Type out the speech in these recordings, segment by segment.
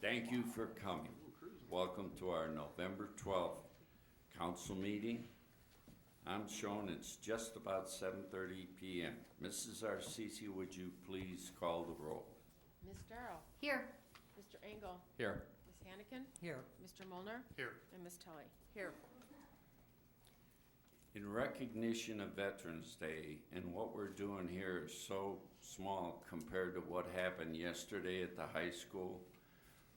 Thank you for coming. Welcome to our November 12th council meeting. I'm shown it's just about 7:30 p.m. Mrs. Arcisi, would you please call the roll? Ms. Darrow. Here. Mr. Engel. Here. Ms. Hannikin. Here. Mr. Molnar. Here. And Ms. Tully. Here. In recognition of Veterans Day, and what we're doing here is so small compared to what happened yesterday at the high school,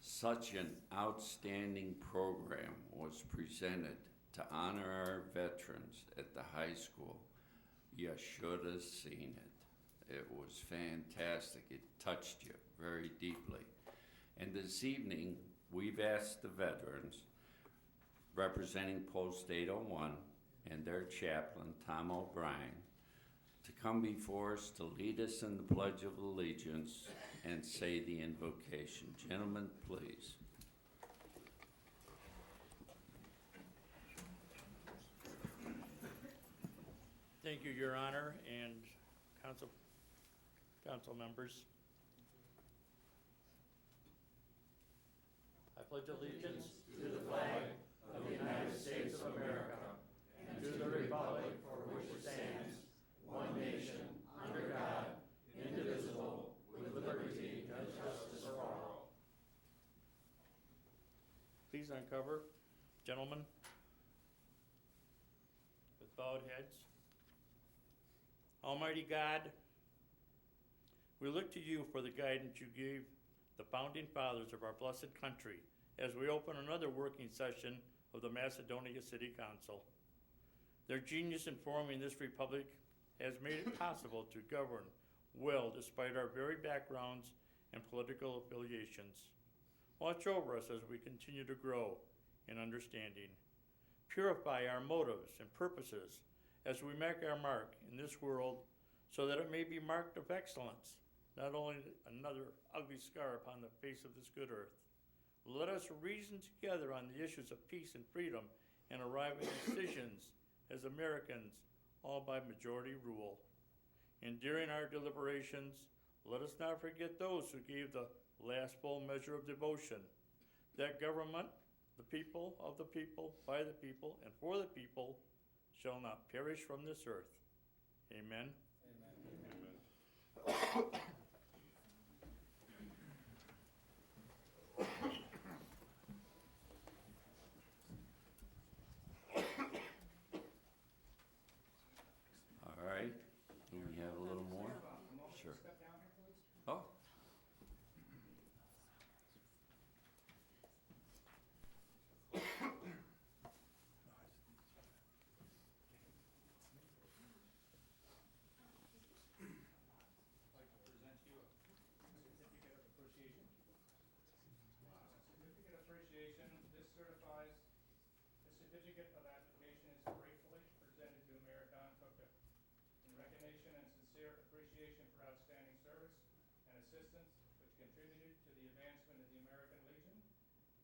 such an outstanding program was presented to honor our veterans at the high school. You should have seen it. It was fantastic. It touched you very deeply. And this evening, we've asked the veterans representing Post 801 and their chaplain, Tom O'Brien, to come before us to lead us in the Pledge of Allegiance and say the invocation. Gentlemen, please. Thank you, Your Honor, and council members. I pledge allegiance to the flag of the United States of America and to the republic for which it stands, one nation, under God, indivisible, with liberty and justice for all. Please uncover, gentlemen, with bowed heads. Almighty God, we look to you for the guidance you gave the founding fathers of our blessed country as we open another working session of the Macedonia City Council. Their genius in forming this republic has made it possible to govern well despite our varied backgrounds and political affiliations. Watch over us as we continue to grow in understanding. Purify our motives and purposes as we make our mark in this world so that it may be marked of excellence, not only another ugly scar upon the face of this good earth. Let us reason together on the issues of peace and freedom and arrive at decisions as Americans, all by majority rule. And during our deliberations, let us not forget those who gave the last full measure of devotion. That government, the people, of the people, by the people, and for the people, shall not perish from this earth. Amen. Amen. All right. Do we have a little more? Sure. Oh. This certifies the certificate of application is gratefully presented to Mayor Don Cookta in recognition and sincere appreciation for outstanding service and assistance which contributed to the advancement of the American Legion,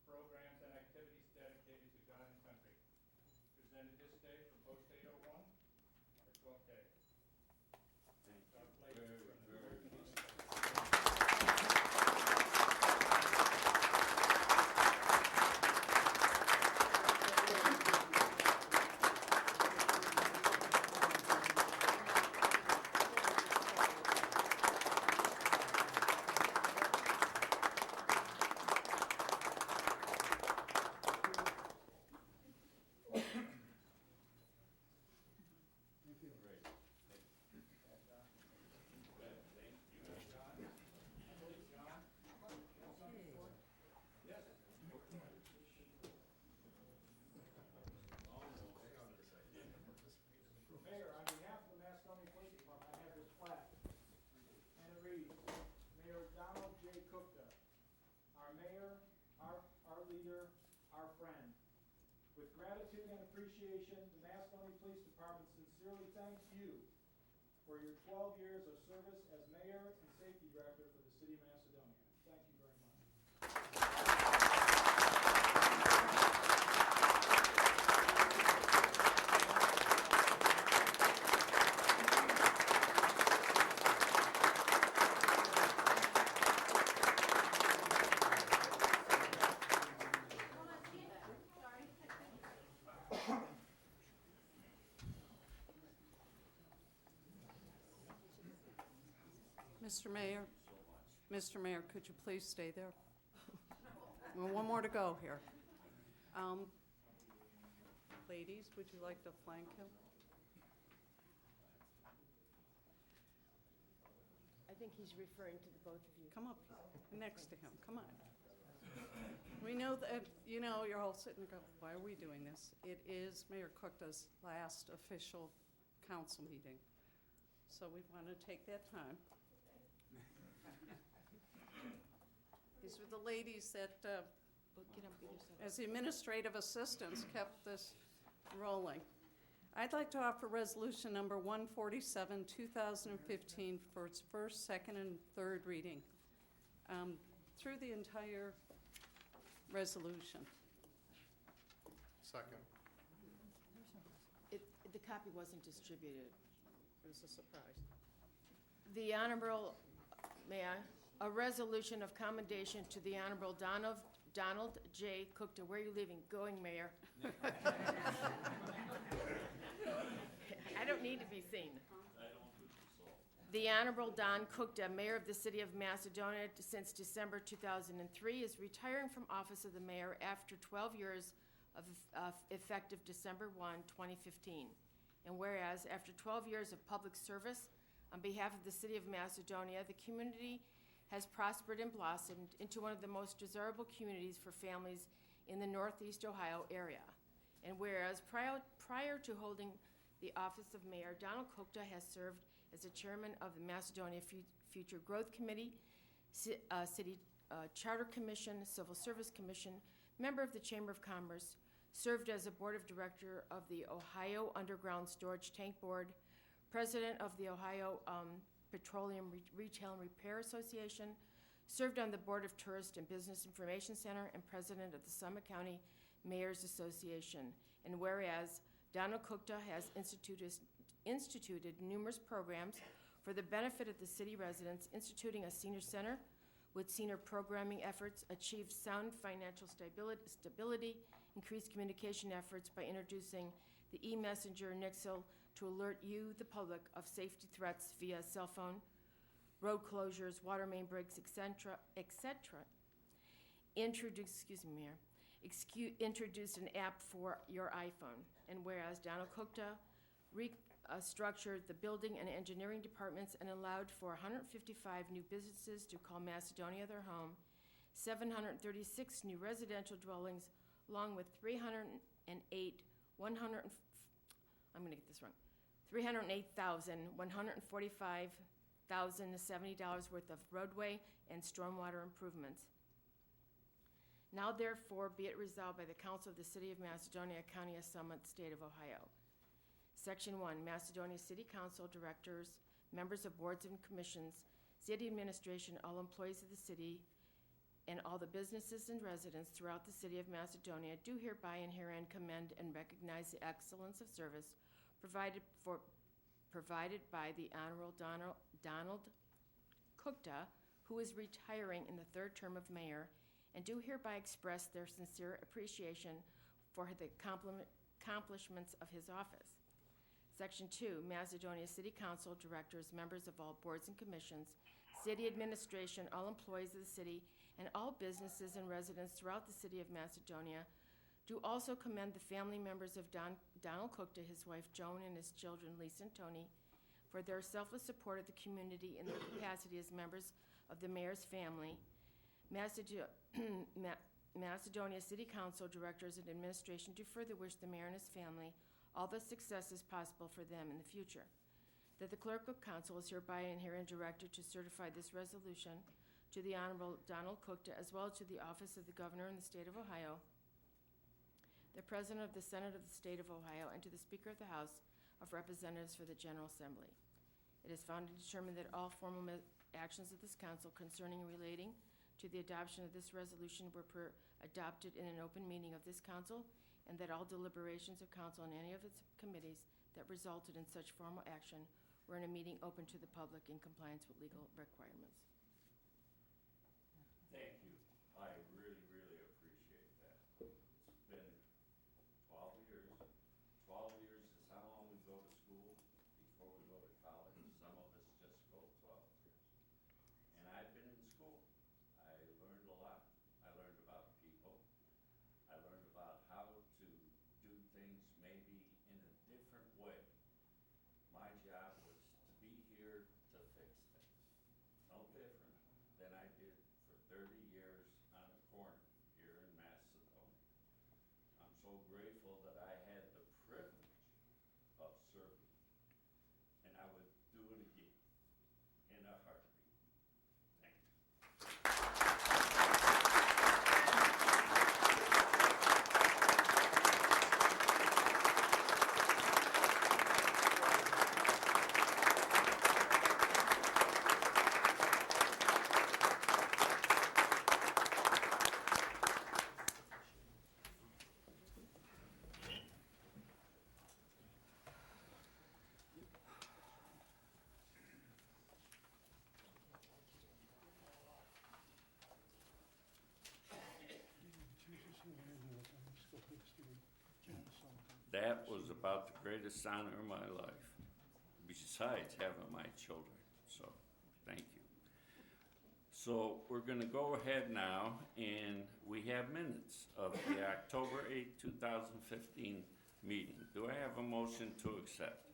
programs and activities dedicated to God and country. Presented this day from Post 801 on the 12th day. God bless you from the American Legion. Mayor, on behalf of the Macedonia Police Department, I have this plaque, and it reads, Mayor Donald J. Cookta, our mayor, our leader, our friend. With gratitude and appreciation, the Macedonia Police Department sincerely thanks you for your 12 years of service as mayor and safety director for the city of Macedonia. Thank you very much. Mr. Mayor, Mr. Mayor, could you please stay there? One more to go here. Ladies, would you like to flank him? I think he's referring to the both of you. Come up here, next to him, come on. We know that, you know, you're all sitting there going, why are we doing this? It is Mayor Kukta's last official council meeting, so we want to take that time. These were the ladies that, Get up either side. as the administrative assistants, kept this rolling. I'd like to offer resolution number 147, 2015 for its first, second, and third reading through the entire resolution. Second. The copy wasn't distributed. It was a surprise. The Honorable, may I? A resolution of commendation to the Honorable Donald J. Cookta. Where are you leaving? Going, Mayor. I don't need to be seen. The Honorable Don Cookta, Mayor of the City of Macedonia since December 2003, is retiring from office of the mayor after 12 years of effective December 1, 2015. And whereas, after 12 years of public service on behalf of the City of Macedonia, the community has prospered and blossomed into one of the most desirable communities for families in the Northeast Ohio area. And whereas, prior to holding the office of mayor, Donald Cookta has served as the chairman of the Macedonia Future Growth Committee, City Charter Commission, Civil Service Commission, member of the Chamber of Commerce, served as a board of director of the Ohio Underground Storage Tank Board, president of the Ohio Petroleum Retail and Repair Association, served on the board of Tourist and Business Information Center, and president of the Summit County Mayors Association. And whereas Donald Cookta has instituted numerous programs for the benefit of the city residents, instituting a senior center with senior programming efforts, achieved sound financial stability, increased communication efforts by introducing the e-messenger Nixle to alert you, the public, of safety threats via cell phone, road closures, water main breaks, etc., introduced an app for your iPhone. And whereas Donald Cookta structured the building and engineering departments and allowed for 155 new businesses to call Macedonia their home, 736 new residential dwellings, along with 308,145,070 worth of roadway and stormwater improvements. Now therefore be it resolved by the Council of the City of Macedonia, County of Summit, State of Ohio. Section 1, Macedonia City Council, Directors, Members of Boards and Commissions, City Administration, all employees of the city, and all the businesses and residents throughout the City of Macedonia do hereby and herein commend and recognize the excellence of service provided by the Honorable Donald Cookta, who is retiring in the third term of mayor, and do hereby express their sincere appreciation for the accomplishments of his office. Section 2, Macedonia City Council, Directors, Members of all Boards and Commissions, City Administration, all employees of the city, and all businesses and residents throughout the City of Macedonia do also commend the family members of Donald Cookta, his wife Joan, and his children Lisa and Tony, for their selfless support of the community in their capacity as members of the mayor's family. Macedonia City Council, Directors, and Administration do further wish the mayor and his family all the successes possible for them in the future. That the Clerk of Council is hereby and herein directed to certify this resolution to the Honorable Donald Cookta, as well as to the Office of the Governor in the State of Ohio, the President of the Senate of the State of Ohio, and to the Speaker of the House of Representatives for the General Assembly. It is found and determined that all formal actions of this council concerning and relating to the adoption of this resolution were adopted in an open meeting of this council, and that all deliberations of council and any of its committees that resulted in such formal action were in a meeting open to the public in compliance with legal requirements. Thank you. I really, really appreciate that. It's been 12 years. 12 years is how long we go to school before we go to college. Some of us just go 12 years. That was about the greatest honor of my life, besides having my children, so thank you. So we're gonna go ahead now, and we have minutes of the October 8th, 2015 meeting. Do I have a motion to accept?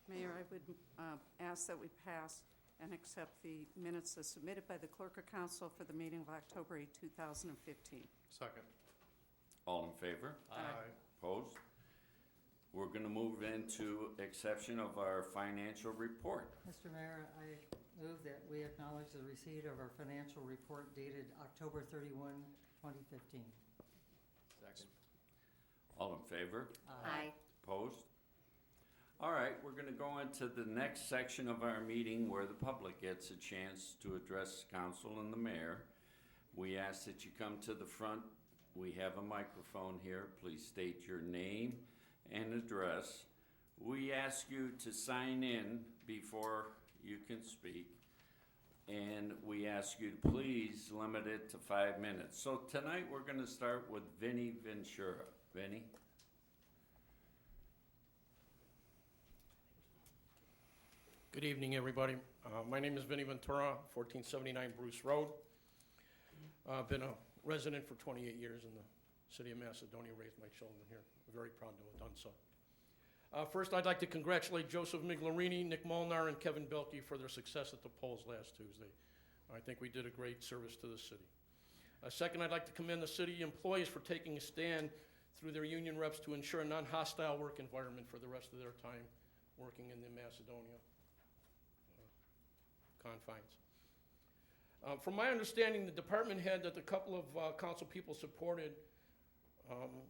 Mayor, I would ask that we pass and accept the minutes as submitted by the Clerk of Council for the meeting of October 8, 2015. Second. All in favor? Aye. Opposed? We're gonna move into exception of our financial report. Mr. Mayor, I move that we acknowledge the receipt of our financial report dated October 31, 2015. Second. All in favor? Aye. Opposed? All right, we're gonna go into the next section of our meeting where the public gets a chance to address council and the mayor. We ask that you come to the front. We have a microphone here. Please state your name and address. We ask you to sign in before you can speak. And we ask you to please limit it to 5 minutes. So tonight, we're gonna start with Vinnie Ventura. Vinnie? Good evening, everybody. My name is Vinnie Ventura, 1479 Bruce Road. I've been a resident for 28 years in the city of Macedonia, raised my children here. I'm very proud to have done so. First, I'd like to congratulate Joseph Miglarini, Nick Molnar, and Kevin Belkey for their success at the polls last Tuesday. I think we did a great service to the city. Second, I'd like to commend the city employees for taking a stand through their union reps to ensure a non-hostile work environment for the rest of their time working in the Macedonia confines. From my understanding, the department head that a couple of council people supported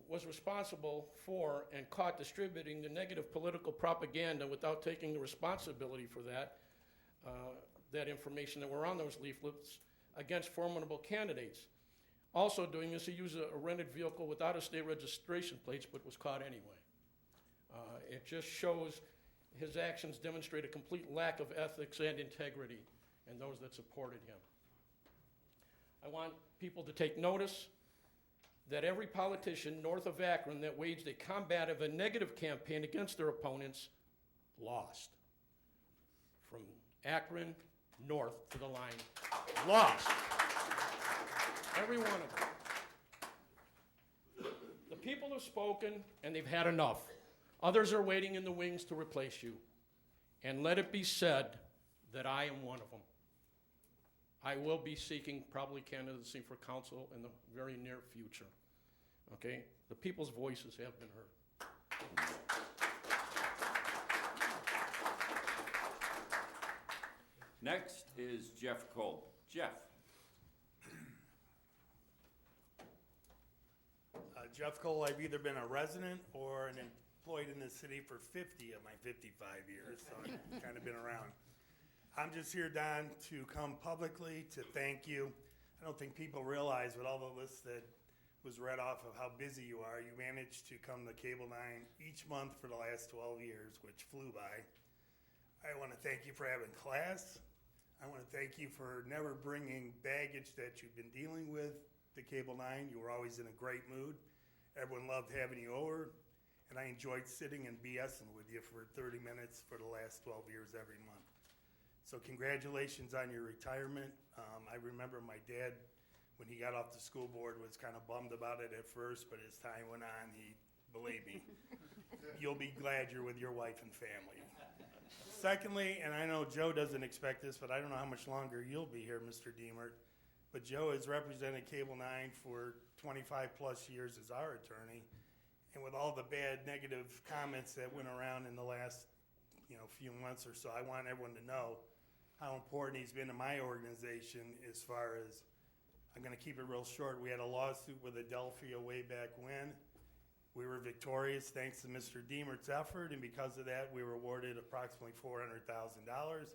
was responsible for and caught distributing the negative political propaganda without taking the responsibility for that information that were on those leaflets against formidable candidates. Also doing this, he used a rented vehicle without a state registration plates, but was caught anyway. It just shows his actions demonstrate a complete lack of ethics and integrity in those that supported him. I want people to take notice that every politician north of Akron that waged a combative and negative campaign against their opponents lost. From Akron north to the line, lost. Every one of them. The people have spoken, and they've had enough. Others are waiting in the wings to replace you. And let it be said that I am one of them. I will be seeking probably candidacy for council in the very near future. Okay? The people's voices have been heard. Next is Jeff Cole. Jeff? Jeff Cole, I've either been a resident or an employed in the city for 50 of my 55 years, so I've kind of been around. I'm just here, Don, to come publicly to thank you. I don't think people realize with all the lists that was read off of how busy you are, you managed to come to Cable 9 each month for the last 12 years, which flew by. I want to thank you for having class. I want to thank you for never bringing baggage that you've been dealing with to Cable 9. You were always in a great mood. Everyone loved having you over, and I enjoyed sitting and BSing with you for 30 minutes for the last 12 years every month. So congratulations on your retirement. I remember my dad, when he got off the school board, was kind of bummed about it at first, but as time went on, believe me, you'll be glad you're with your wife and family. Secondly, and I know Joe doesn't expect this, but I don't know how much longer you'll be here, Mr. Diemert, but Joe has represented Cable 9 for 25 plus years as our attorney, and with all the bad negative comments that went around in the last few months or so, I want everyone to know how important he's been to my organization as far as, I'm going to keep it real short, we had a lawsuit with Adelphia way back when. We were victorious thanks to Mr. Diemert's effort, and because of that, we were awarded approximately $400,000,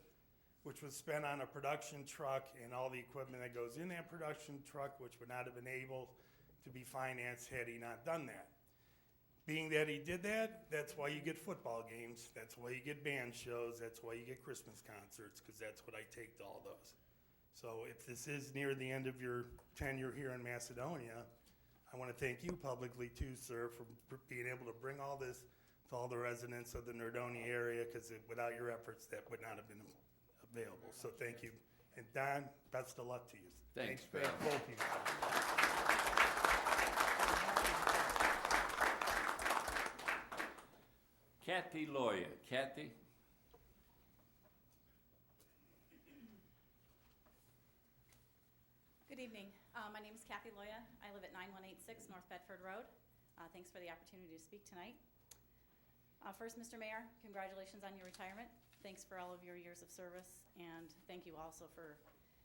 which was spent on a production truck and all the equipment that goes in that production truck, which would not have been able to be financed had he not done that. Being that he did that, that's why you get football games, that's why you get band shows, that's why you get Christmas concerts, because that's what I take to all those. So if this is near the end of your tenure here in Macedonia, I want to thank you publicly too, sir, for being able to bring all this to all the residents of the Nerdonia area, because without your efforts, that would not have been available. So thank you. And Don, best of luck to you. Thanks, Thank Bill. both of you. Kathy Loya. Kathy? Good evening. My name is Kathy Loya. I live at 9186 North Bedford Road. Thanks for the opportunity to speak tonight. First, Mr. Mayor, congratulations on your retirement. Thanks for all of your years of service, and thank you also for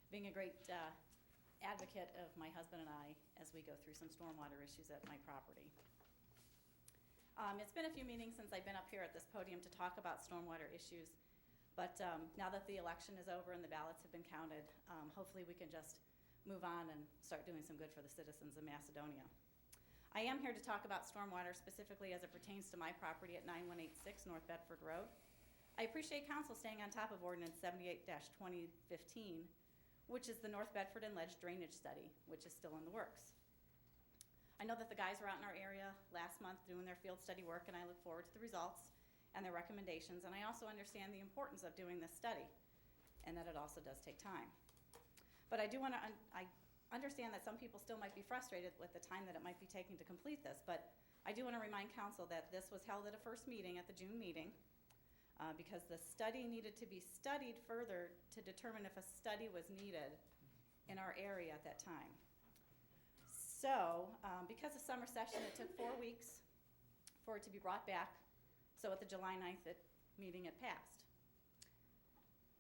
being a great advocate of my husband and I as we go through some stormwater issues at my property. It's been a few meetings since I've been up here at this podium to talk about stormwater issues, but now that the election is over and the ballots have been counted, hopefully we can just move on and start doing some good for the citizens of Macedonia. I am here to talk about stormwater specifically as it pertains to my property at 9186 North Bedford Road. I appreciate council staying on top of Ordinance 78-2015, which is the North Bedford and Ledge Drainage Study, which is still in the works. I know that the guys were out in our area last month doing their field study work, and I look forward to the results and their recommendations, and I also understand the importance of doing this study and that it also does take time. But I do want to, I understand that some people still might be frustrated with the time that it might be taking to complete this, but I do want to remind council that this was held at a first meeting at the June meeting because the study needed to be studied further to determine if a study was needed in our area at that time. So, because of summer session, it took 4 weeks for it to be brought back. So at the July 9th meeting, it passed.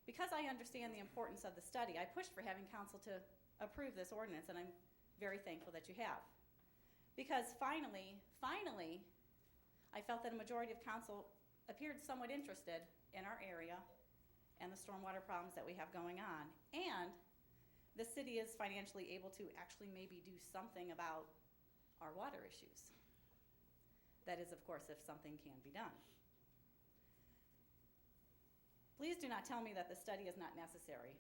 Because I understand the importance of the study, I pushed for having council to approve this ordinance, and I'm very thankful that you have. Because finally, I felt that a majority of council appeared somewhat interested in our area and the stormwater problems that we have going on, and the city is financially able to actually maybe do something about our water issues. That is, of course, if something can be done. Please do not tell me that the study is not necessary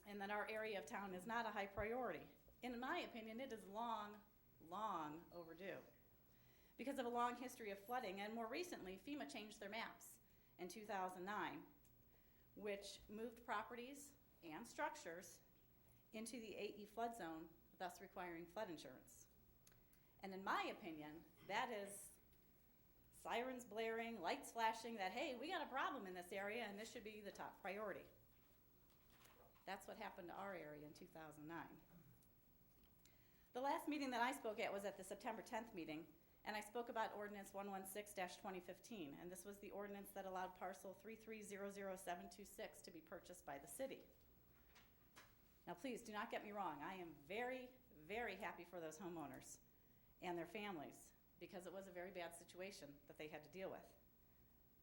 and that our area of town is not a high priority. In my opinion, it is long, long overdue. Because of a long history of flooding, and more recently, FEMA changed their maps in 2009, which moved properties and structures into the AE flood zone, thus requiring flood insurance. And in my opinion, that is sirens blaring, lights flashing, that, hey, we got a problem in this area and this should be the top priority. That's what happened to our area in 2009. The last meeting that I spoke at was at the September 10th meeting, and I spoke about Ordinance 116-2015, and this was the ordinance that allowed parcel 3300726 to be purchased by the city. Now please do not get me wrong, I am very, very happy for those homeowners and their families, because it was a very bad situation that they had to deal with.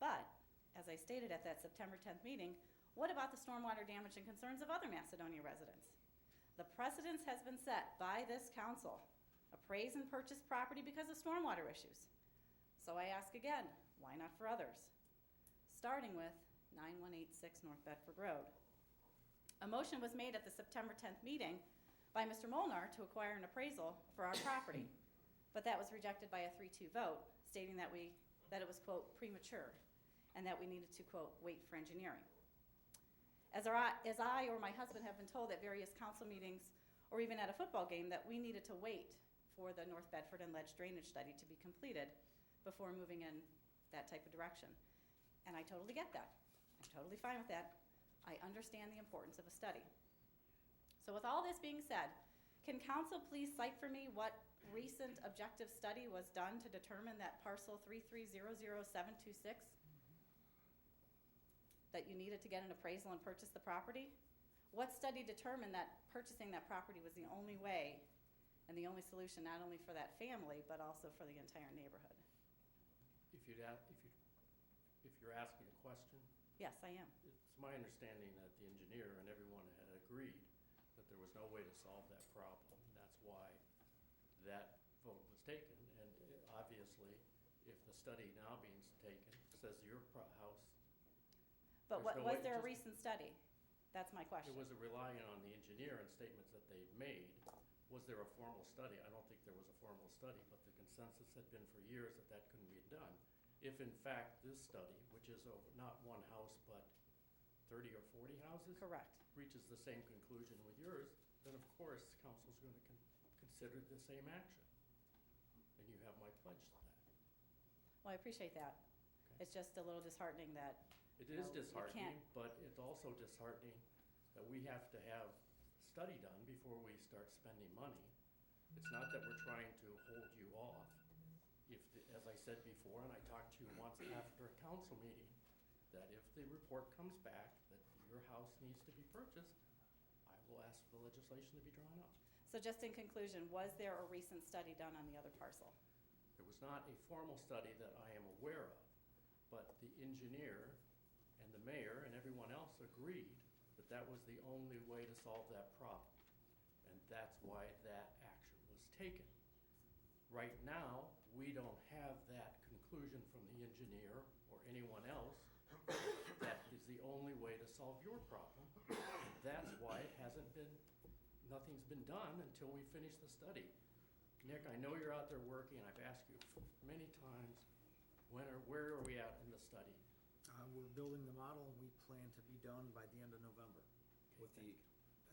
But, as I stated at that September 10th meeting, what about the stormwater damage and concerns of other Macedonia residents? The precedence has been set by this council. Appraise and purchase property because of stormwater issues. So I ask again, why not for others? Starting with 9186 North Bedford Road. A motion was made at the September 10th meeting by Mr. Molnar to acquire an appraisal for our property. But that was rejected by a 3-2 vote, stating that it was, quote, premature, and that we needed to, quote, wait for engineering. As I or my husband have been told at various council meetings, or even at a football game, that we needed to wait for the North Bedford and Ledge drainage study to be completed before moving in that type of direction. And I totally get that. I'm totally fine with that. I understand the importance of a study. So with all this being said, can council please cite for me what recent objective study was done to determine that parcel 3300726 that you needed to get an appraisal and purchase the property? What study determined that purchasing that property was the only way and the only solution, not only for that family, but also for the entire neighborhood? If you're asking a question, Yes, I am. it's my understanding that the engineer and everyone had agreed that there was no way to solve that problem. And that's why that vote was taken. And obviously, if the study now being taken says your house, But There's no was way- there a just- recent study? That's my question. it was relying on the engineer and statements that they've made was there a formal study? I don't think there was a formal study, but the consensus had been for years that that couldn't be done. If in fact this study, which is of not one house but 30 or 40 houses, Correct. reaches the same conclusion with yours, then of course council's going to consider the same action. And you have my pledge to that. Well, I appreciate that. Okay. It's just a little disheartening that, It No, is you disheartening, can't. but it's also disheartening that we have to have a study done before we start spending money. It's not that we're trying to hold you off. If, as I said before, and I talked to you once after a council meeting, that if the report comes back that your house needs to be purchased, I will ask for the legislation to be drawn up. so just in conclusion, was there a recent study done on the other parcel? There was not a formal study that I am aware of, but the engineer and the mayor and everyone else agreed that that was the only way to solve that problem. And that's why that action was taken. Right now, we don't have that conclusion from the engineer or anyone else. That is the only way to solve your problem. And that's why it hasn't been, nothing's been done until we finish the study. Nick, I know you're out there working, and I've asked you many times, where are we at in the study? We're building the model, and we plan to be done by the end of November with the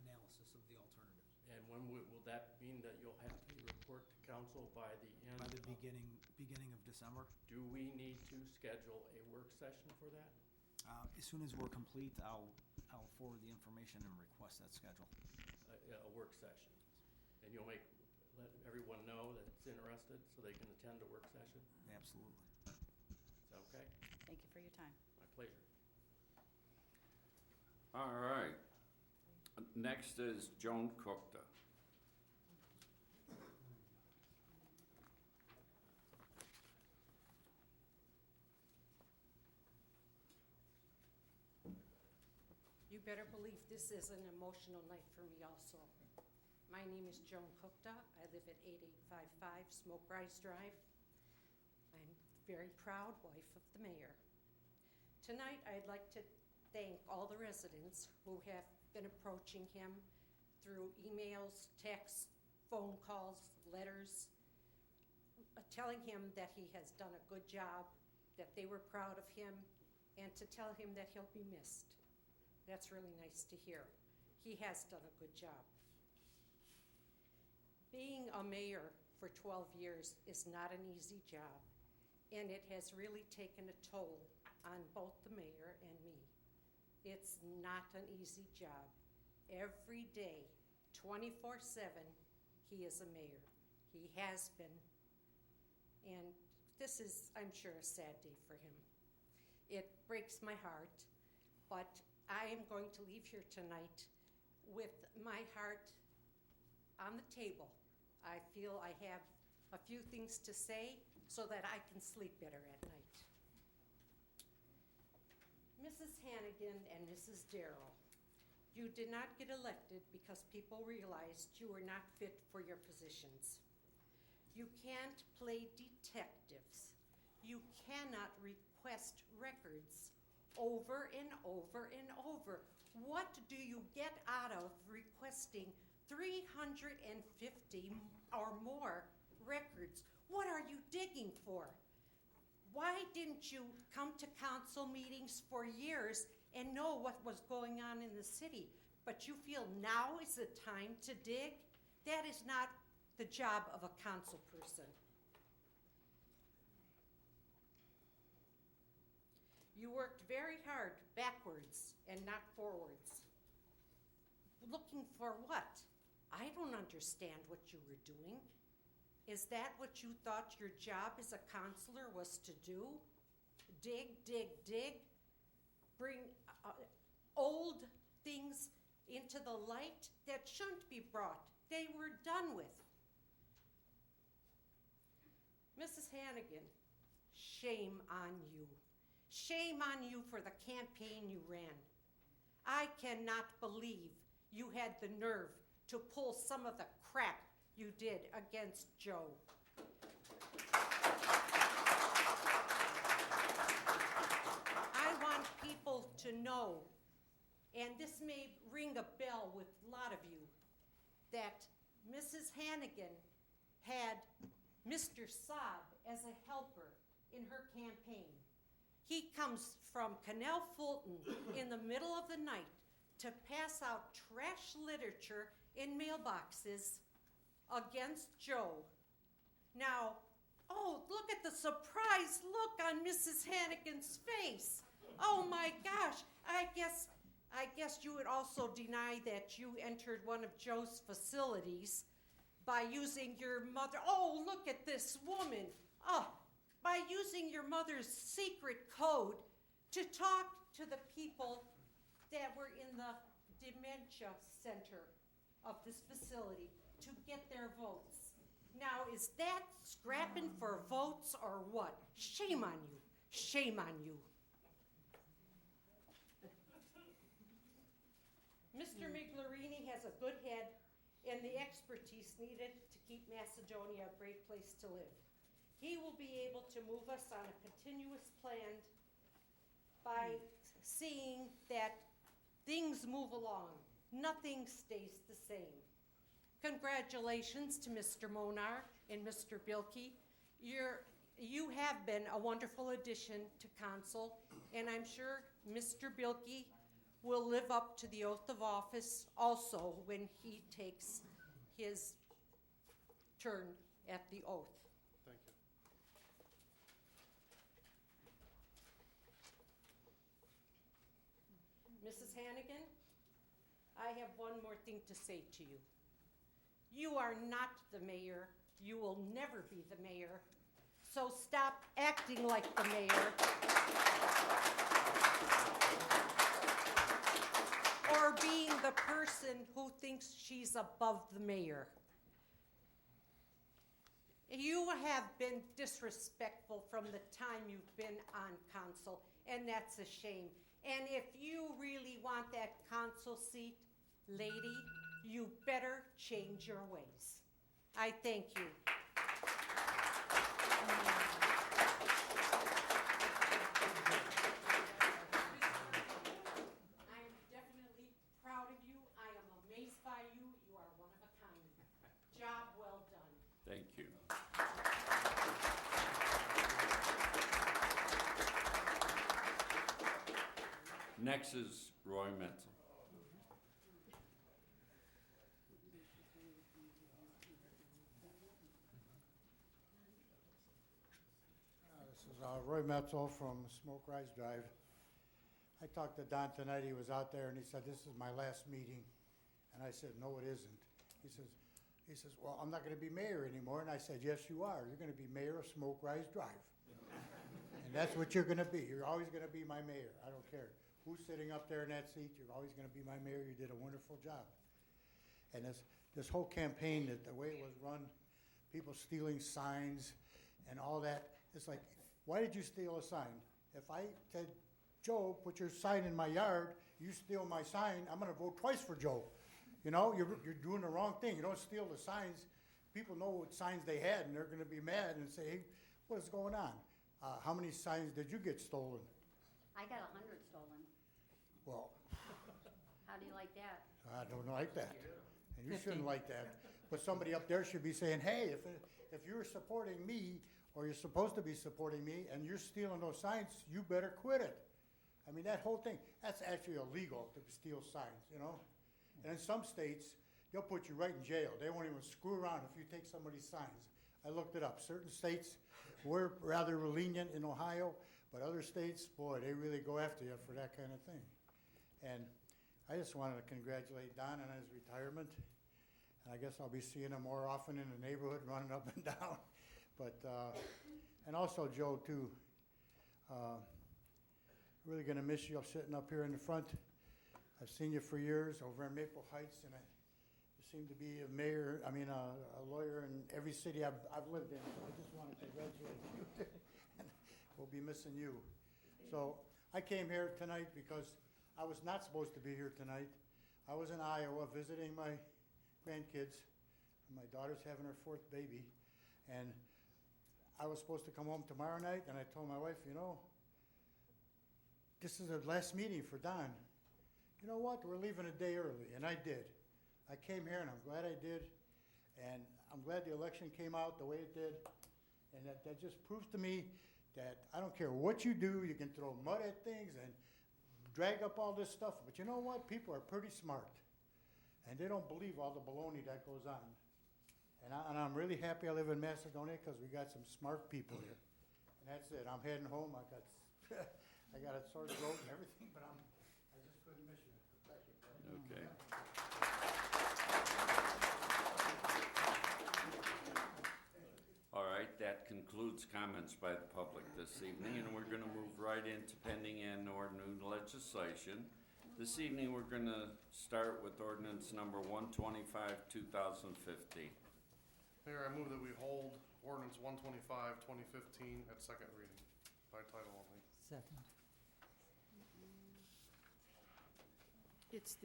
analysis of the alternatives. And when will that mean that you'll have to report to council by the end? By the of- beginning of December, Do we need to schedule a work session for that? as soon as we're complete, I'll forward the information and request that schedule. A work session? And you'll let everyone know that's interested so they can attend a work session? Absolutely. Is that okay? Thank you for your time. My pleasure. All right. Next is Joan Cookta. You better believe this is an emotional night for me also. My name is Joan Cookta. I live at 8855 Smoke Rise Drive. I'm a very proud wife of the mayor. Tonight, I'd like to thank all the residents who have been approaching him through emails, texts, phone calls, letters, telling him that he has done a good job, that they were proud of him, and to tell him that he'll be missed. That's really nice to hear. He has done a good job. Being a mayor for 12 years is not an easy job, and it has really taken a toll on both the mayor and me. It's not an easy job. Every day, 24/7, he is a mayor. He has been. And this is, I'm sure, a sad day for him. It breaks my heart, but I am going to leave here tonight with my heart on the table. I feel I have a few things to say so that I can sleep better at night. Mrs. Hannigan and Mrs. Darrow, you did not get elected because people realized you were not fit for your positions. You can't play detectives. You cannot request records over and over and over. What do you get out of requesting 350 or more records? What are you digging for? Why didn't you come to council meetings for years and know what was going on in the city? But you feel now is the time to dig? That is not the job of a council person. You worked very hard backwards and not forwards. Looking for what? I don't understand what you were doing. Is that what you thought your job as a counselor was to do? Dig, dig, dig? Bring old things into the light that shouldn't be brought. They were done with. Mrs. Hannigan, shame on you. Shame on you for the campaign you ran. I cannot believe you had the nerve to pull some of the crap you did against Joe. I want people to know, and this may ring a bell with a lot of you, that Mrs. Hannigan had Mr. Saab as a helper in her campaign. He comes from Canal Fulton in the middle of the night to pass out trash literature in mailboxes against Joe. Now, oh, look at the surprised look on Mrs. Hannigan's face. Oh my gosh, I guess you would also deny that you entered one of Joe's facilities by using your mother. Oh, look at this woman. Oh, by using your mother's secret code to talk to the people that were in the dementia center of this facility to get their votes. Now, is that scrapping for votes or what? Shame on you. Shame on you. Mr. Miglerini has a good head and the expertise needed to keep Macedonia a great place to live. He will be able to move us on a continuous plan by seeing that things move along. Nothing stays the same. Congratulations to Mr. Monar and Mr. Bilkey. You have been a wonderful addition to council, and I'm sure Mr. Bilkey will live up to the oath of office also when he takes his turn at the oath. Thank you. Mrs. Hannigan, I have one more thing to say to you. You are not the mayor. You will never be the mayor. So stop acting like the mayor. Or being the person who thinks she's above the mayor. You have been disrespectful from the time you've been on council, and that's a shame. And if you really want that council seat, lady, you better change your ways. I thank you. I'm definitely proud of you. I am amazed by you. You are one of a kind. Job well done. Thank you. Next is Roy Metzel. This is Roy Metzel from Smoke Rise Drive. I talked to Don tonight. He was out there and he said, "This is my last meeting." And I said, "No, it isn't." He says, "Well, I'm not going to be mayor anymore." And I said, "Yes, you are. You're going to be mayor of Smoke Rise Drive." And that's what you're going to be. You're always going to be my mayor. I don't care who's sitting up there in that seat. You're always going to be my mayor. You did a wonderful job. And this whole campaign, that the way it was run, people stealing signs and all that, it's like, why did you steal a sign? If I said, "Joe, put your sign in my yard," you steal my sign, I'm going to vote twice for Joe. You know, you're doing the wrong thing. You don't steal the signs. People know what signs they had, and they're going to be mad and say, "Hey, what is going on?" How many signs did you get stolen? I got 100 stolen. Well, How do you like that? I don't like that. And you shouldn't like that. But somebody up there should be saying, "Hey, if you're supporting me, or you're supposed to be supporting me, and you're stealing those signs, you better quit it." I mean, that whole thing, that's actually illegal to steal signs, you know? And in some states, they'll put you right in jail. They won't even screw around if you take somebody's signs. I looked it up. Certain states were rather lenient in Ohio, but other states, boy, they really go after you for that kind of thing. And I just wanted to congratulate Don on his retirement. And I guess I'll be seeing him more often in the neighborhood, running up and down. But, and also Joe too. Really gonna miss you sitting up here in the front. I've seen you for years over in Maple Heights, and you seem to be a lawyer in every city I've lived in. So I just want to congratulate you. And we'll be missing you. So I came here tonight because I was not supposed to be here tonight. I was in Iowa visiting my grandkids. My daughter's having her 4th baby, and I was supposed to come home tomorrow night, and I told my wife, this is the last meeting for Don. You know what? We're leaving a day early, and I did. I came here, and I'm glad I did. And I'm glad the election came out the way it did. And that just proves to me that I don't care what you do, you can throw mud at things and drag up all this stuff. But you know what? People are pretty smart. And they don't believe all the baloney that goes on. And I'm really happy I live in Macedonia because we got some smart people here. And that's it. I'm heading home. I got a sore throat and everything, but I just couldn't miss you. Thank you. Okay. All right, that concludes comments by the public this evening, and we're gonna move right into pending and/or new legislation. This evening, we're gonna start with ordinance number 125, 2015. Mayor, I move that we hold ordinance 125, 2015 at second reading by title only. Second. It's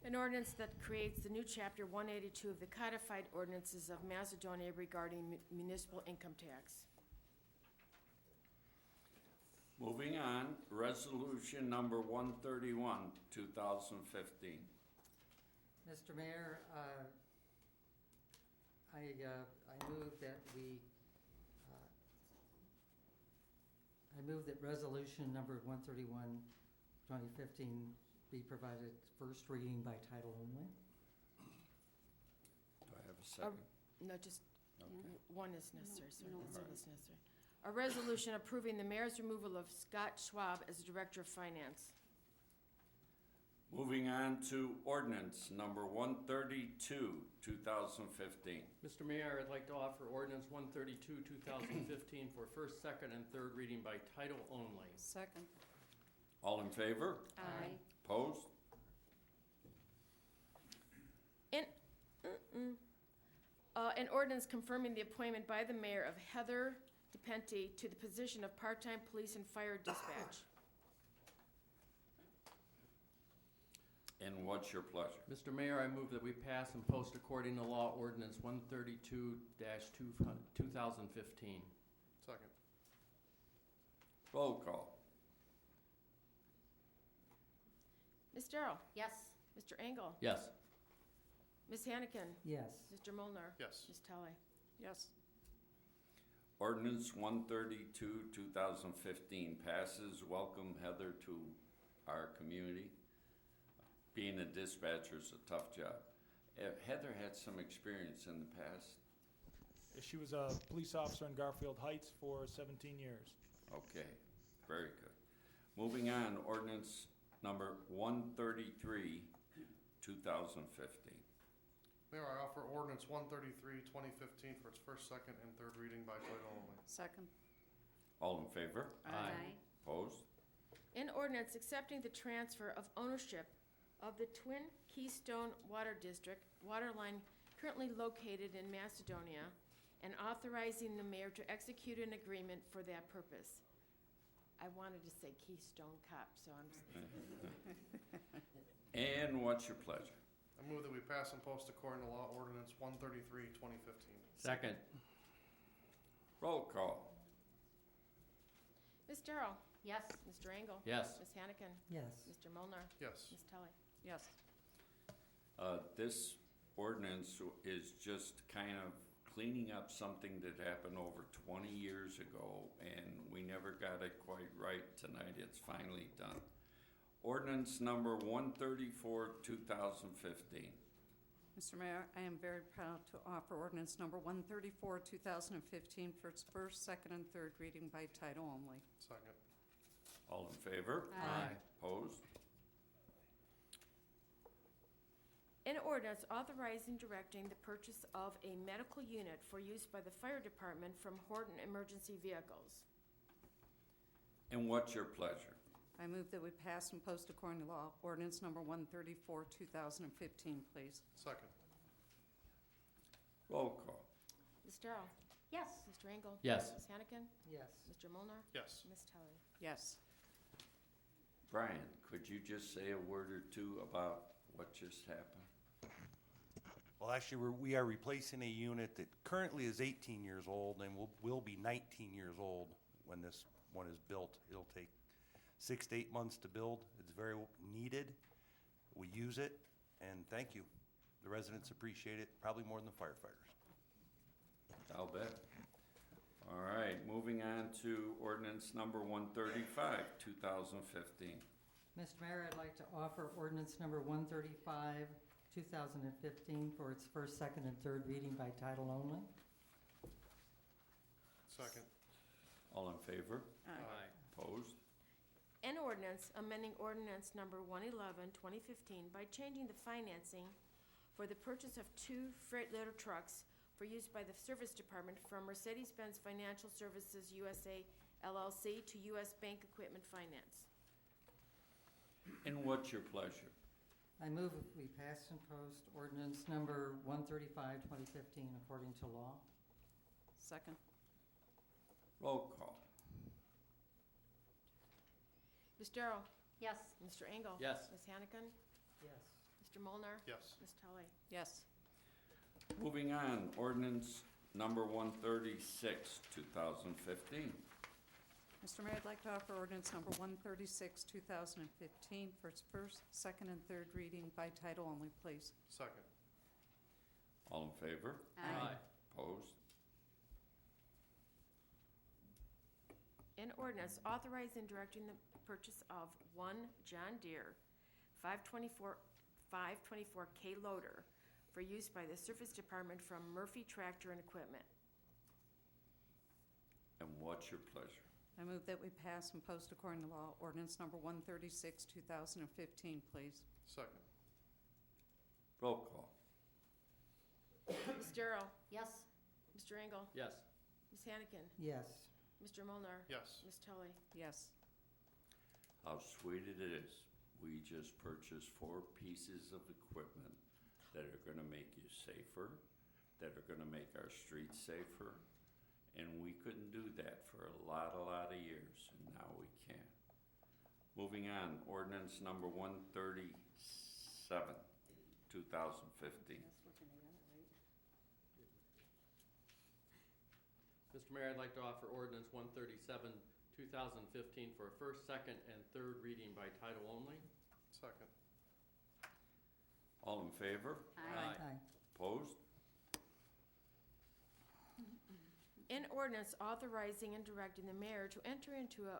an ordinance that creates the new chapter 182 of the codified ordinances of Macedonia regarding municipal income tax. Moving on, resolution number 131, 2015. Mr. Mayor, I move that I move that resolution number 131, 2015 be provided first reading by title only. Do I have a second? No, just Okay. one is necessary, sir. That's all that's necessary. A resolution approving the mayor's removal of Scott Schwab as Director of Finance. Moving on to ordinance number 132, 2015. Mr. Mayor, I'd like to offer ordinance 132, 2015 for first, second, and third reading by title only. Second. All in favor? Aye. Opposed? An ordinance confirming the appointment by the mayor of Heather DePente to the position of part-time police and fire dispatch. And what's your pleasure? Mr. Mayor, I move that we pass and post according to law ordinance 132-2015. Second. Roll call. Ms. Darrow? Yes. Mr. Engel? Yes. Ms. Hannikin? Yes. Mr. Molnar. Yes. Ms. Talley? Yes. Ordinance 132, 2015 passes. Welcome, Heather, to our community. Being a dispatcher is a tough job. Heather had some experience in the past. She was a police officer in Garfield Heights for 17 years. Okay, very good. Moving on, ordinance number 133, 2015. Mayor, I offer ordinance 133, 2015 for its first, second, and third reading by title only. Second. All in favor? Aye. Opposed? An ordinance accepting the transfer of ownership of the Twin Keystone Water District water line currently located in Macedonia and authorizing the mayor to execute an agreement for that purpose. I wanted to say Keystone Cop, so I'm. And what's your pleasure? I move that we pass and post according to law ordinance 133, 2015. Second. Roll call. Ms. Darrow? Yes. Mr. Engel? Yes. Ms. Hannikin? Yes. Mr. Molnar. Yes. Ms. Talley? Yes. This ordinance is just kind of cleaning up something that happened over 20 years ago, and we never got it quite right. Tonight it's finally done. Ordinance number 134, 2015. Mr. Mayor, I am very proud to offer ordinance number 134, 2015 for its first, second, and third reading by title only. Second. All in favor? Aye. Opposed? An ordinance authorizing directing the purchase of a medical unit for use by the fire department from Horton Emergency Vehicles. And what's your pleasure? I move that we pass and post according to law ordinance number 134, 2015, please. Second. Roll call. Ms. Darrow? Yes. Mr. Engel? Yes. Ms. Hannikin? Yes. Mr. Molnar. Yes. Ms. Talley? Yes. Brian, could you just say a word or two about what just happened? Well, actually, we are replacing a unit that currently is 18 years old and will be 19 years old when this one is built. It'll take 6 to 8 months to build. It's very needed. We use it, and thank you. The residents appreciate it probably more than the firefighters. I'll bet. All right, moving on to ordinance number 135, 2015. Mr. Mayor, I'd like to offer ordinance number 135, 2015 for its first, second, and third reading by title only. Second. All in favor? Aye. Opposed? An ordinance amending ordinance number 111, 2015 by changing the financing for the purchase of 2 freight loader trucks for use by the Service Department from Mercedes-Benz Financial Services USA LLC to U.S. Bank Equipment Finance. And what's your pleasure? I move if we pass and post ordinance number 135, 2015 according to law. Second. Roll call. Ms. Darrow? Yes. Mr. Engel? Yes. Ms. Hannigan? Yes. Mr. Molnar. Yes. Ms. Tully? Yes. Moving on, ordinance number 136, 2015. Mr. Mayor, I'd like to offer ordinance number 136, 2015 for its first, second, and third reading by title only, please. Second. All in favor? Aye. Opposed? An ordinance authorizing and directing the purchase of 1 John Deere 524K loader for use by the Service Department from Murphy Tractor and Equipment. And what's your pleasure? I move that we pass and post according to law ordinance number 136, 2015, please. Second. Roll call. Ms. Darrow? Yes. Mr. Engel? Yes. Ms. Hannigan? Yes. Mr. Molnar. Yes. Ms. Tully? Yes. How sweet it is. We just purchased 4 pieces of equipment that are gonna make you safer, that are gonna make our streets safer, and we couldn't do that for a lot of years, and now we can. Moving on, ordinance number 137, 2015. Mr. Mayor, I'd like to offer ordinance 137, 2015 for a first, second, and third reading by title only. Second. All in favor? Aye. Aye. Opposed? An ordinance authorizing and directing the mayor to enter into a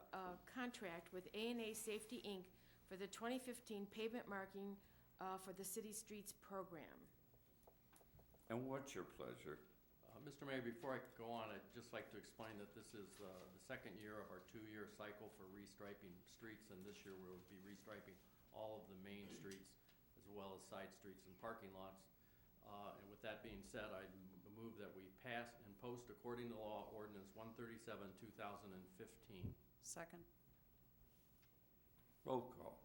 contract with A&A Safety, Inc. for the 2015 pavement marking for the city streets program. And what's your pleasure? Mr. Mayor, before I go on, I'd just like to explain that this is the second year of our 2-year cycle for restriping streets, and this year we'll be restriping all of the main streets as well as side streets and parking lots. And with that being said, I move that we pass and post according to law ordinance 137, 2015. Second. Roll call.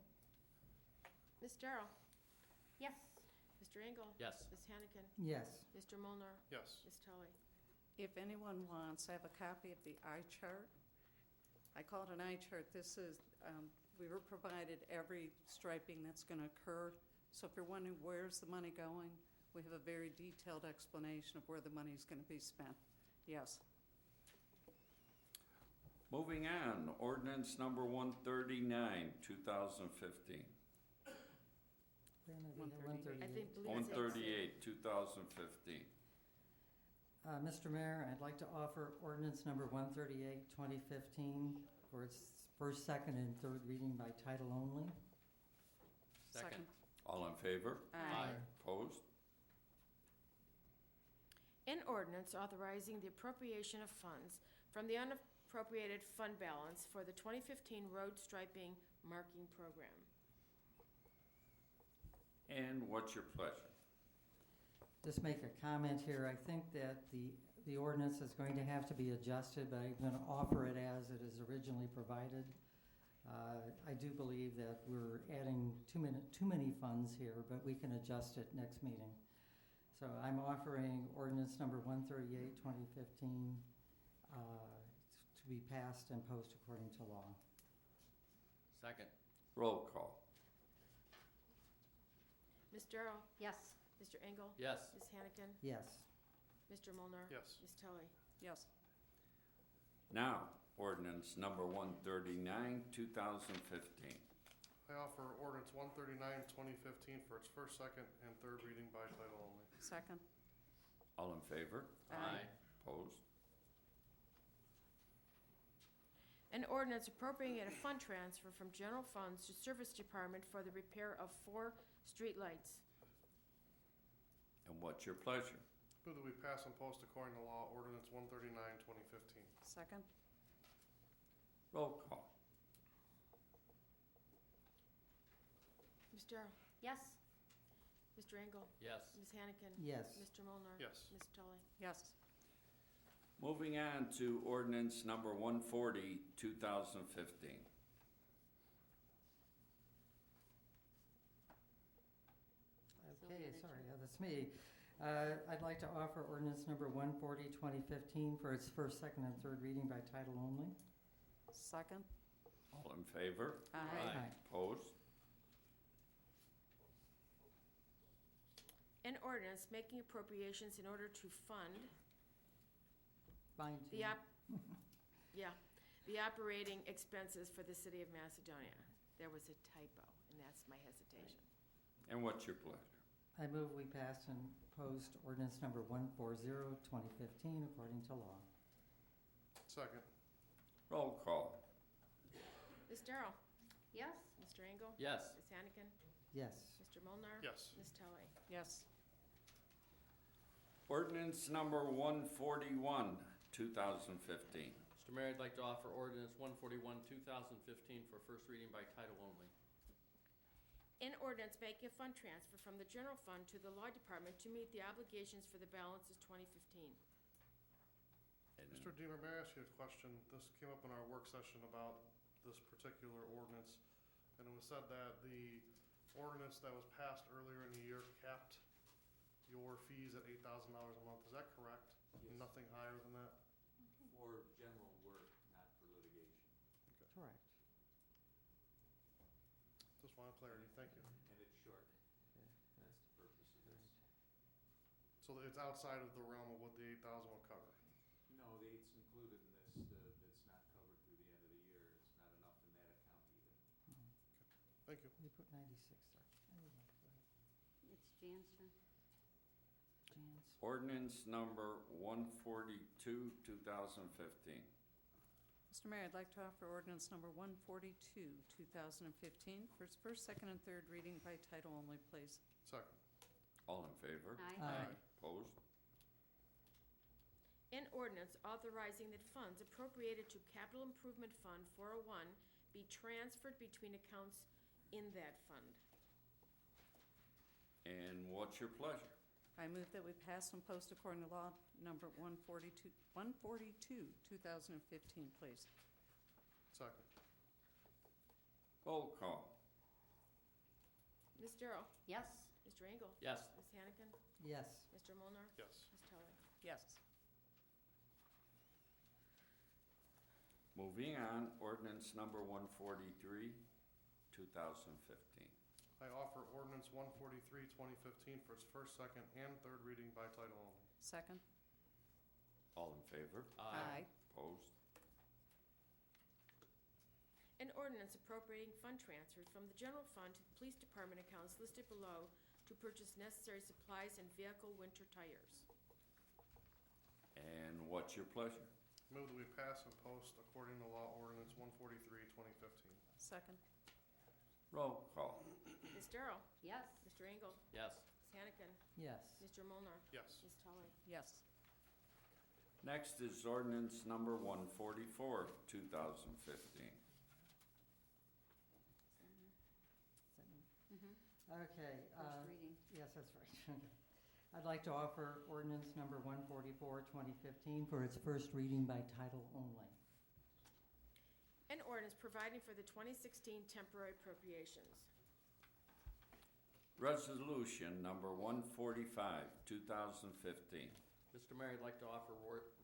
Ms. Darrow? Yes. Mr. Engel? Yes. Ms. Hannigan? Yes. Mr. Molnar. Yes. Ms. Tully? If anyone wants, I have a copy of the eye chart. I call it an eye chart. This is, we were provided every striping that's going to occur. So if you're wondering where's the money going, we have a very detailed explanation of where the money's going to be spent. Yes. Moving on, ordinance number 139, 2015. Then we have 138. 138. 138. 138, 2015. Mr. Mayor, I'd like to offer ordinance number 138, 2015 for its first, second, and third reading by title only. Second. All in favor? Aye. Opposed? An ordinance authorizing the appropriation of funds from the unappropriated fund balance for the 2015 road striping marking program. And what's your pleasure? Just make a comment here. I think that the ordinance is going to have to be adjusted, but I'm going to offer it as it is originally provided. I do believe that we're adding too many funds here, but we can adjust it next meeting. So I'm offering ordinance number 138, 2015 to be passed and posted according to law. Second. Roll call. Ms. Darrow? Yes. Mr. Engel? Yes. Ms. Hannigan? Yes. Mr. Molnar. Yes. Ms. Tully? Yes. Now, ordinance number 139, 2015. I offer ordinance 139, 2015 for its first, second, and third reading by title only. Second. All in favor? Aye. Opposed? An ordinance appropriating a fund transfer from general funds to service department for the repair of 4 streetlights. And what's your pleasure? Move that we pass and post according to law ordinance 139, 2015. Second. Roll call. Ms. Darrow? Yes. Mr. Engel? Yes. Ms. Hannigan? Yes. Mr. Molnar. Yes. Ms. Tully? Yes. Moving on to ordinance number 140, 2015. Okay, sorry, that's me. I'd like to offer ordinance number 140, 2015 for its first, second, and third reading by title only. Second. All in favor? Aye. Opposed? An ordinance making appropriations in order to fund Fine. the the operating expenses for the city of Macedonia. There was a typo, and that's my hesitation. And what's your pleasure? I move we pass and post ordinance number 140, 2015 according to law. Second. Roll call. Ms. Darrow? Yes. Mr. Engel? Yes. Ms. Hannigan? Yes. Mr. Molnar. Yes. Ms. Tully? Yes. Ordinance number 141, 2015. Mr. Mayor, I'd like to offer ordinance 141, 2015 for first reading by title only. An ordinance making a fund transfer from the general fund to the law department to meet the obligations for the balance of 2015. Mr. Deemer, may I ask you a question? This came up in our work session about this particular ordinance, and it was said that the ordinance that was passed earlier in the year capped your fees at $8,000 a month. Is that correct? Yes. Nothing higher than that? For general work, not for litigation. Correct. Just wanted clarity. Thank you. And it's short. That's the purpose of this. So it's outside of the realm of what the 8,000 will cover? No, the eight's included in this, that's not covered through the end of the year. It's not enough in that account either. Thank you. You put 96 there. I would like that. It's Jan's turn. Jan's. Ordinance number 142, 2015. Mr. Mayor, I'd like to offer ordinance number 142, 2015 for its first, second, and third reading by title only, please. Second. All in favor? Aye. Aye. Opposed? An ordinance authorizing that funds appropriated to Capital Improvement Fund 401 be transferred between accounts in that fund. And what's your pleasure? I move that we pass and post according to law number 142, 2015, please. Second. Roll call. Ms. Darrow? Yes. Mr. Engel? Yes. Ms. Hannigan? Yes. Mr. Molnar. Yes. Ms. Tully? Yes. Moving on, ordinance number 143, 2015. I offer ordinance 143, 2015 for its first, second, and third reading by title only. Second. All in favor? Aye. Opposed? An ordinance appropriating fund transfers from the general fund to the police department accounts listed below to purchase necessary supplies and vehicle winter tires. And what's your pleasure? Move that we pass and post according to law ordinance 143, 2015. Second. Roll call. Ms. Darrow? Yes. Mr. Engel? Yes. Ms. Hannigan? Yes. Mr. Molnar. Yes. Ms. Tully? Yes. Next is ordinance number 144, 2015. Okay. First reading. Yes, that's right. I'd like to offer ordinance number 144, 2015 for its first reading by title only. An ordinance providing for the 2016 temporary appropriations. Resolution number 145, 2015. Mr. Mayor, I'd like to offer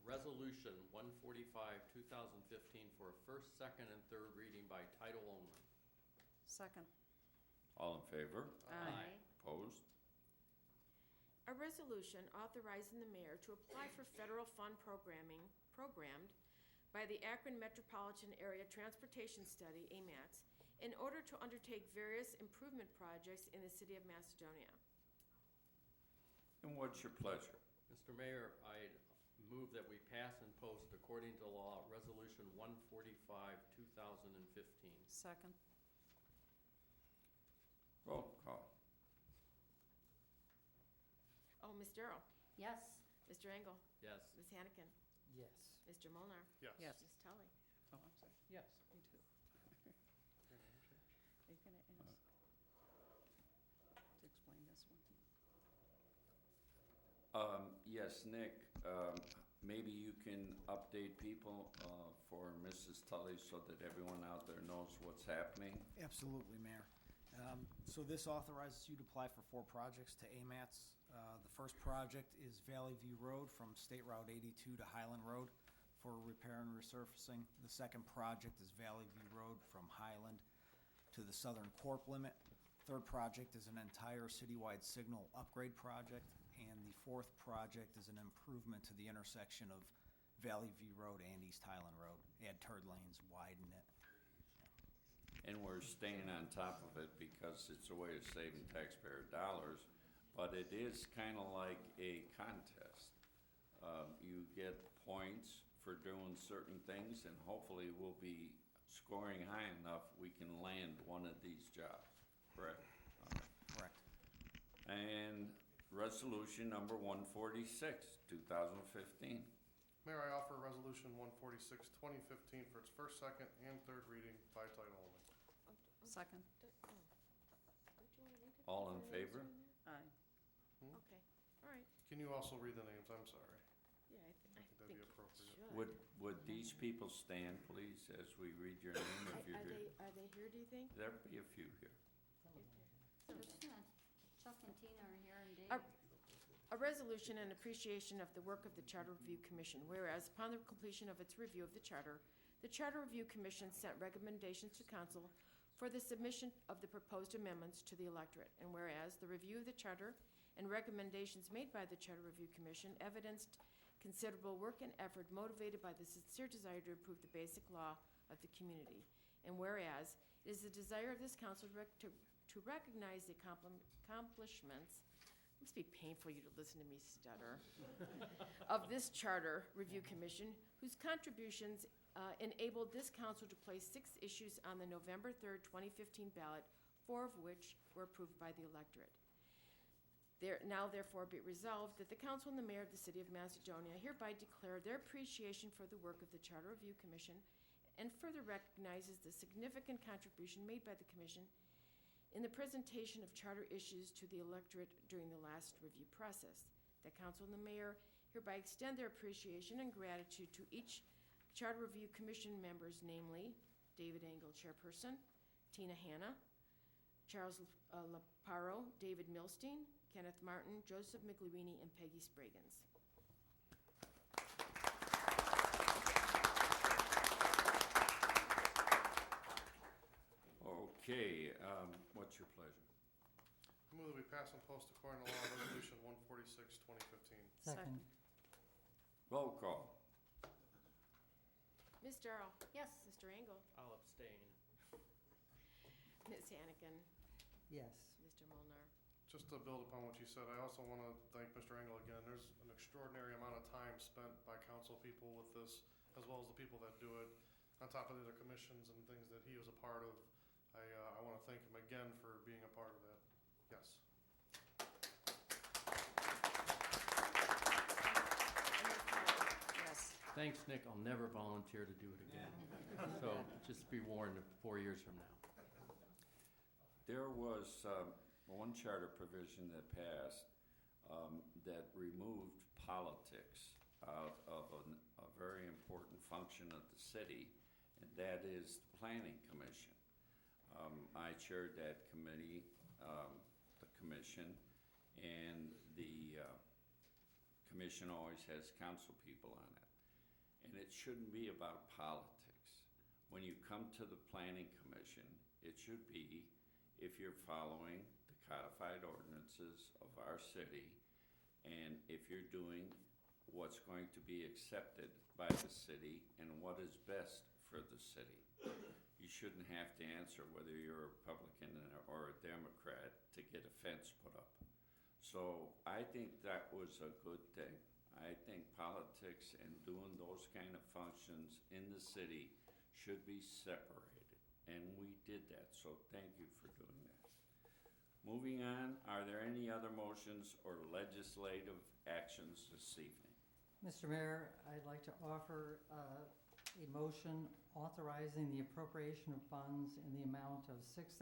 resolution 145, 2015 for a first, second, and third reading by title only. Second. All in favor? Aye. Opposed? A resolution authorizing the mayor to apply for federal fund programmed by the Akron Metropolitan Area Transportation Study, AMATS, in order to undertake various improvement projects in the city of Macedonia. And what's your pleasure? Mr. Mayor, I move that we pass and post according to law Resolution 145, 2015. Second. Roll call. Oh, Ms. Darrow? Yes. Mr. Engel? Yes. Ms. Hannikin? Yes. Mr. Molnar. Yes. Yes. Ms. Tully? Oh, I'm sorry. Yes, me too. Are you going to ask to explain this one? Yes, Nick, maybe you can update people for Mrs. Tully so that everyone out there knows what's happening. Absolutely, Mayor. So this authorizes you to apply for 4 projects to AMATS. The first project is Valley View Road from State Route 82 to Highland Road for repair and resurfacing. The second project is Valley View Road from Highland to the Southern Corp limit. Third project is an entire citywide signal upgrade project. And the fourth project is an improvement to the intersection of Valley View Road and East Highland Road. Add turn lanes, widen it. And we're staying on top of it because it's a way of saving taxpayer dollars, but it is kind of like a contest. You get points for doing certain things, and hopefully we'll be scoring high enough we can land one of these jobs, correct? Correct. And resolution number 146, 2015. Mayor, I offer Resolution 146, 2015 for its first, second, and third reading by title only. Second. Don't you wanna read it? All in Is there names favor? on there? Aye. Okay, all right. Can you also read the names? I'm sorry. Yeah, I think that'd think be you appropriate. should. Would these people stand, please, as we read your name if you're here? Are they here, do you think? There'll be a few here. Chuck and Tina are here and Dave. A resolution in appreciation of the work of the Charter Review Commission, whereas upon the completion of its review of the Charter Review Commission sent recommendations to council for the submission of the proposed amendments to the electorate, and whereas the review of the Charter and recommendations made by the Charter Review Commission evidenced considerable work and effort motivated by the sincere desire to improve the basic law of the community, and whereas it is the desire of this council to recognize the accomplishments, it must be painful you to listen to me stutter, of this Charter Review Commission, whose contributions enabled this council to place 6 issues on the November 3rd, 2015 ballot, 4 of which were approved by the electorate. Now therefore be it resolved that the council and the mayor of the city of Macedonia hereby declare their appreciation for the work of the Charter Review Commission and further recognizes the significant contribution made by the commission in the presentation of charter issues to the electorate during the last review process. The council and the mayor hereby extend their appreciation and gratitude to each Charter Review Commission members, namely David Engel, Chairperson, Tina Hanna, Charles Laparo, David Milstein, Kenneth Martin, Joseph Miglierini, and Peggy Spraggins. Okay, what's your pleasure? I move that we pass and post according to law Resolution 146, 2015. Second. Roll call. Ms. Darrow? Yes. Mr. Engel? I'll abstain. Ms. Hannikin? Yes. Mr. Molnar? Just to build upon what you said, I also want to thank Mr. Engel again. There's an extraordinary amount of time spent by council people with this, as well as the people that do it, on top of the other commissions and things that he was a part of. I want to thank him again for being a part of that. Yes. Yes. Thanks, Nick. I'll never volunteer to do it again. So just be warned 4 years from now. There was one charter provision that passed that removed politics out of a very important function of the city, and that is the Planning Commission. I chaired that committee, the commission, and the commission always has council people on it. And it shouldn't be about politics. When you come to the Planning Commission, it should be if you're following the codified ordinances of our city, and if you're doing what's going to be accepted by the city and what is best for the city. you shouldn't have to answer whether you're a Republican or a Democrat to get a fence put up. So I think that was a good thing. I think politics and doing those kind of functions in the city should be separated, and we did that, so thank you for doing that. Moving on, are there any other motions or legislative actions this evening? Mr. Mayor, I'd like to offer a motion authorizing the appropriation of funds in the amount of $6,000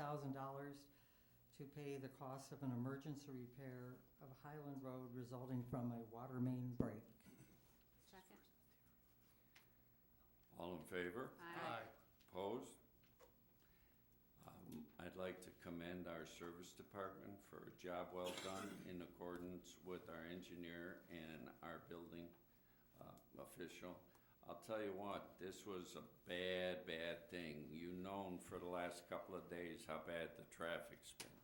to pay the cost of an emergency repair of Highland Road resulting from a water main break. Second. All in favor? Aye. Opposed? I'd like to commend our service department for a job well done in accordance with our engineer and our building official. I'll tell you what, this was a bad, bad thing. You've known for the last couple of days how bad the traffic's been.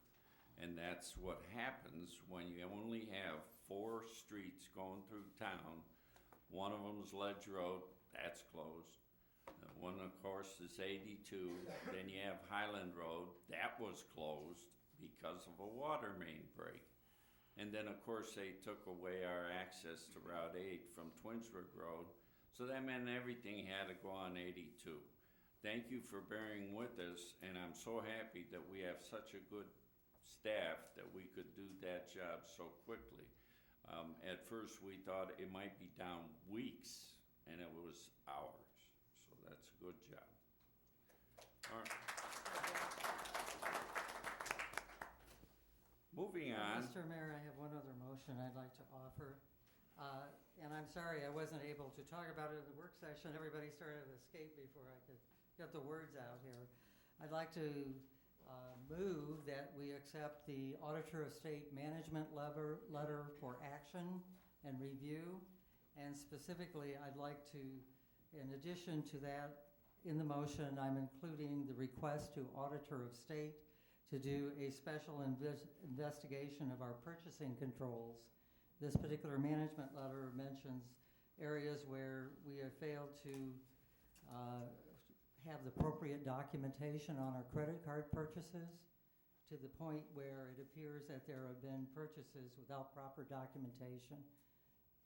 And that's what happens when you only have 4 streets going through town. One of them's Ledge Road, that's closed. One, of course, is 82. Then you have Highland Road, that was closed because of a water main break. And then, of course, they took away our access to Route 8 from Twinsburg Road. So that meant everything had to go on 82. Thank you for bearing with us, and I'm so happy that we have such a good staff that we could do that job so quickly. At first, we thought it might be down weeks, and it was hours. So that's a good job. All right. Moving on. Mr. Mayor, I have one other motion I'd like to offer. And I'm sorry I wasn't able to talk about it in the work session. Everybody started to escape before I could get the words out here. I'd like to move that we accept the Auditor of State Management letter for action and review. And specifically, I'd like to, in addition to that, in the motion, I'm including the request to Auditor of State to do a special investigation of our purchasing controls. This particular management letter mentions areas where we have failed to have the appropriate documentation on our credit card purchases, to the point where it appears that there have been purchases without proper documentation.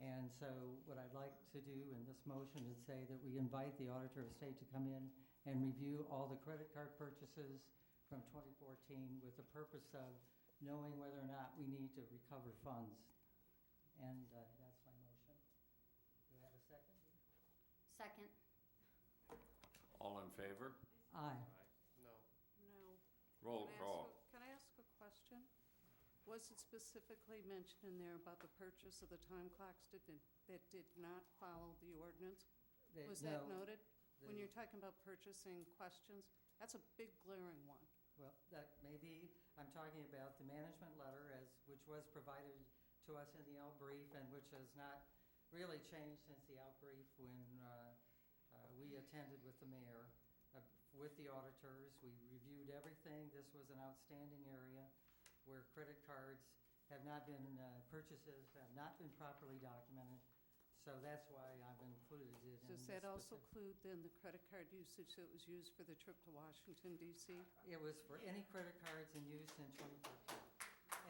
And so what I'd like to do in this motion is say that we invite the Auditor of State to come in and review all the credit card purchases from 2014 with the purpose of knowing whether or not we need to recover funds. And that's my motion. Do I have a second? Second. All in favor? Aye. No. No. Roll call. Can I ask a question? Was it specifically mentioned in there about the purchase of the time clocks that did not follow the ordinance? Was that noted? When you're talking about purchasing questions, that's a big glaring one. Well, that may be. I'm talking about the management letter which was provided to us in the L brief and which has not really changed since the L brief when we attended with the mayor, with the auditors. We reviewed everything. This was an outstanding area where credit cards have not been, purchases have not been properly documented. So that's why I've included it in Does that also include then the credit card usage that was used for the trip to Washington, D.C.? It was for any credit cards in use in 2014.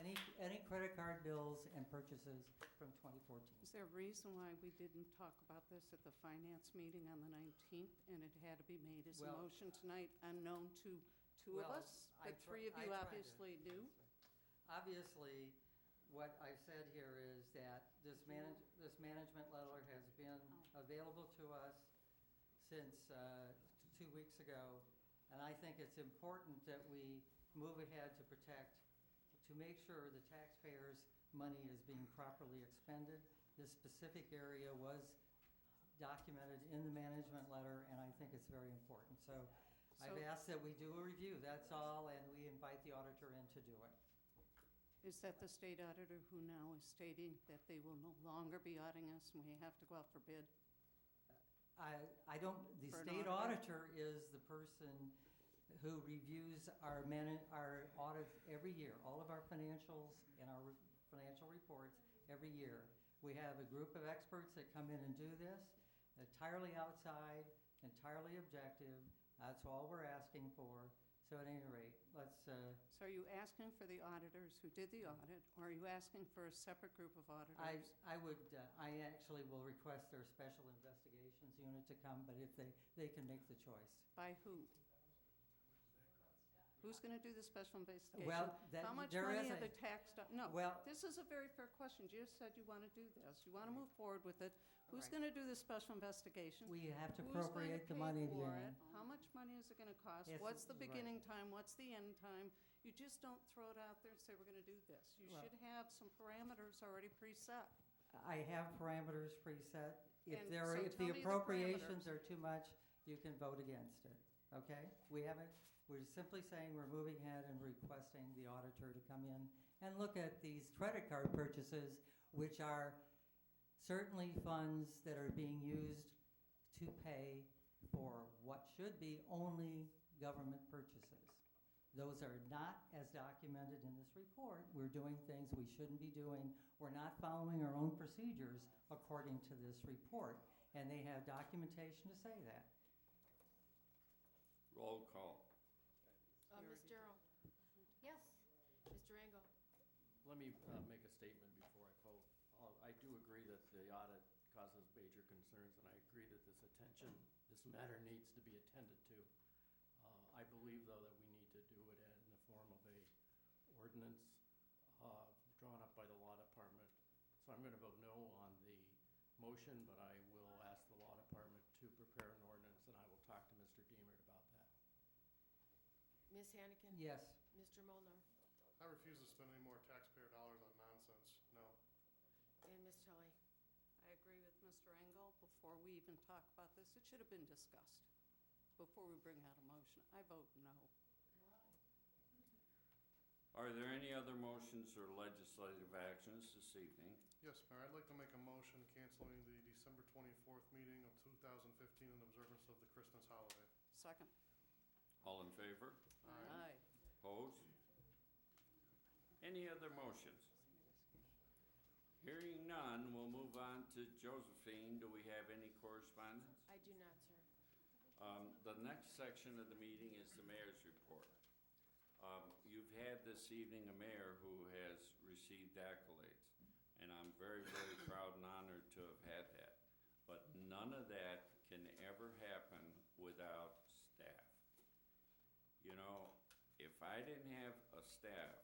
Any credit card bills and purchases from 2014. Is there a reason why we didn't talk about this at the finance meeting on the 19th, and it had to be made as a motion tonight, unknown to two of us? But three of you obviously do. Obviously, what I've said here is that this management letter has been available to us since 2 weeks ago, and I think it's important that we move ahead to make sure the taxpayers' money is being properly expended. This specific area was documented in the management letter, and I think it's very important. So I've asked that we do a review, that's all, and we invite the auditor in to do it. Is that the state auditor who now is stating that they will no longer be auditing us and we have to go out for bid? I don't, the state auditor is the person who reviews our audit every year, all of our financials and our financial reports every year. We have a group of experts that come in and do this, entirely outside, entirely objective. That's all we're asking for. So at any rate, let's, So are you asking for the auditors who did the audit, or are you asking for a separate group of auditors? I actually will request their special investigations unit to come, but if they can make the choice. By who? Who's going to do the special investigation? Well, How much there money is are a- the tax, no, Well- this is a very fair question. You just said you want to do this. You want to move forward with it. Who's Right. going to do the special investigation? We have to Who's going to appropriate the pay money, for Jan. it? How much money is it going to cost? Yes, What's the right. beginning time? What's the end time? You just don't throw it out there and say, we're going to do this. You Well- should have some parameters already preset. I have parameters preset. If And there, so if tell the me the appropriations parameters. are too much, you can vote against it, okay? We're simply saying we're moving ahead and requesting the auditor to come in and look at these credit card purchases, which are certainly funds that are being used to pay for what should be only government purchases. Those are not as documented in this report. We're doing things we shouldn't be doing. We're not following our own procedures according to this report, and they have documentation to say that. Roll call. Ms. Darrow? Yes. Mr. Engel? Let me make a statement before I vote. I do agree that the audit causes major concerns, and I agree that this matter needs to be attended to. I believe, though, that we need to do it in the form of a ordinance drawn up by the law department. So I'm going to vote no on the motion, but I will ask the law department to prepare an ordinance, and I will talk to Mr. Deemert about that. Ms. Hannigan? Yes. Mr. Molnar? I refuse to spend any more taxpayer dollars on nonsense, no. And Ms. Tully? I agree with Mr. Engel. Before we even talk about this, it should have been discussed before we bring out a motion. I vote no. Are there any other motions or legislative actions this evening? Yes, Mayor, I'd like to make a motion canceling the December 24th meeting of 2015 in observance of the Christmas holiday. Second. All in favor? Aye. Opposed? Any other motions? Hearing none, we'll move on to Josephine. Do we have any correspondence? I do not, sir. The next section of the meeting is the mayor's report. You've had this evening a mayor who has received accolades, and I'm very, very proud and honored to have had that. But none of that can ever happen without staff. You know, if I didn't have a staff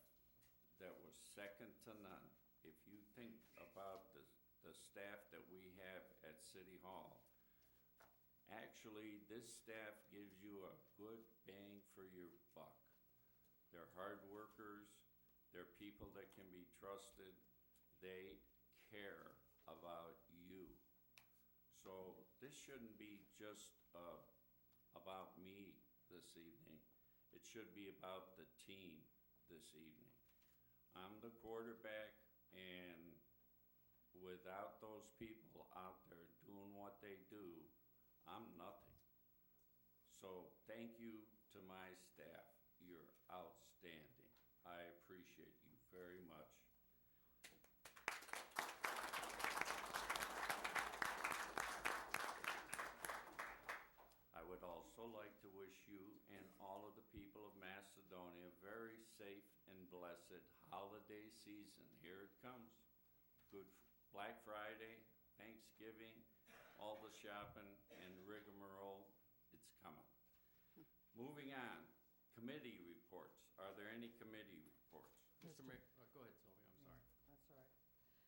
that was second to none, if you think about the staff that we have at City Hall, actually, this staff gives you a good bang for your buck. They're hard workers, they're people that can be trusted, they care about you. So this shouldn't be just about me this evening. It should be about the team this evening. I'm the quarterback, and without those people out there doing what they do, I'm nothing. So thank you to my staff. You're outstanding. I appreciate you very much. I would also like to wish you and all of the people of Macedonia a very safe and blessed holiday season. Here it comes. Good Black Friday, Thanksgiving, all the shopping and rigmarole, it's coming. Moving on, committee reports. Are there any committee reports? Mr. Mayor, go ahead, Sylvia, I'm sorry.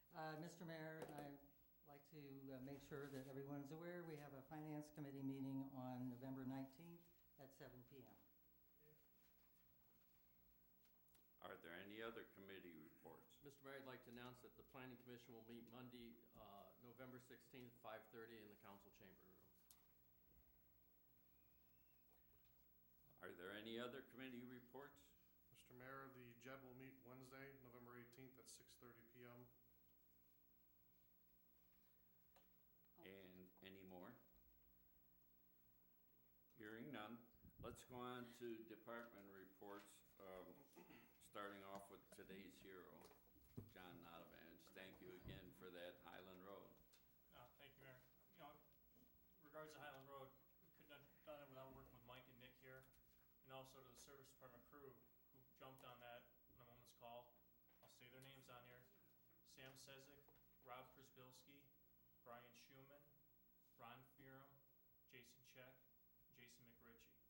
That's all right. Mr. Mayor, I'd like to make sure that everyone's aware we have a Finance Committee meeting on November 19th at 7 p.m. Are there any other committee reports? Mr. Mayor, I'd like to announce that the Planning Commission will meet Monday, November 16th, 5:30 in the council chamber room. Are there any other committee reports? Mr. Mayor, the JED will meet Wednesday, November 18th at 6:30 p.m. And any more? Hearing none, let's go on to department reports, starting off with today's hero, John Notavans. Thank you again for that Highland Road. Thank you, Mayor. You know, in regards to Highland Road, we couldn't have done it without working with Mike and Nick also to the service department crew who jumped on that on a moment's call. I'll say their names on here. Sam Sezik, Rob Prisbilski, Brian Schumann, Ron Fearum, Jason Check, Jason McRitchie.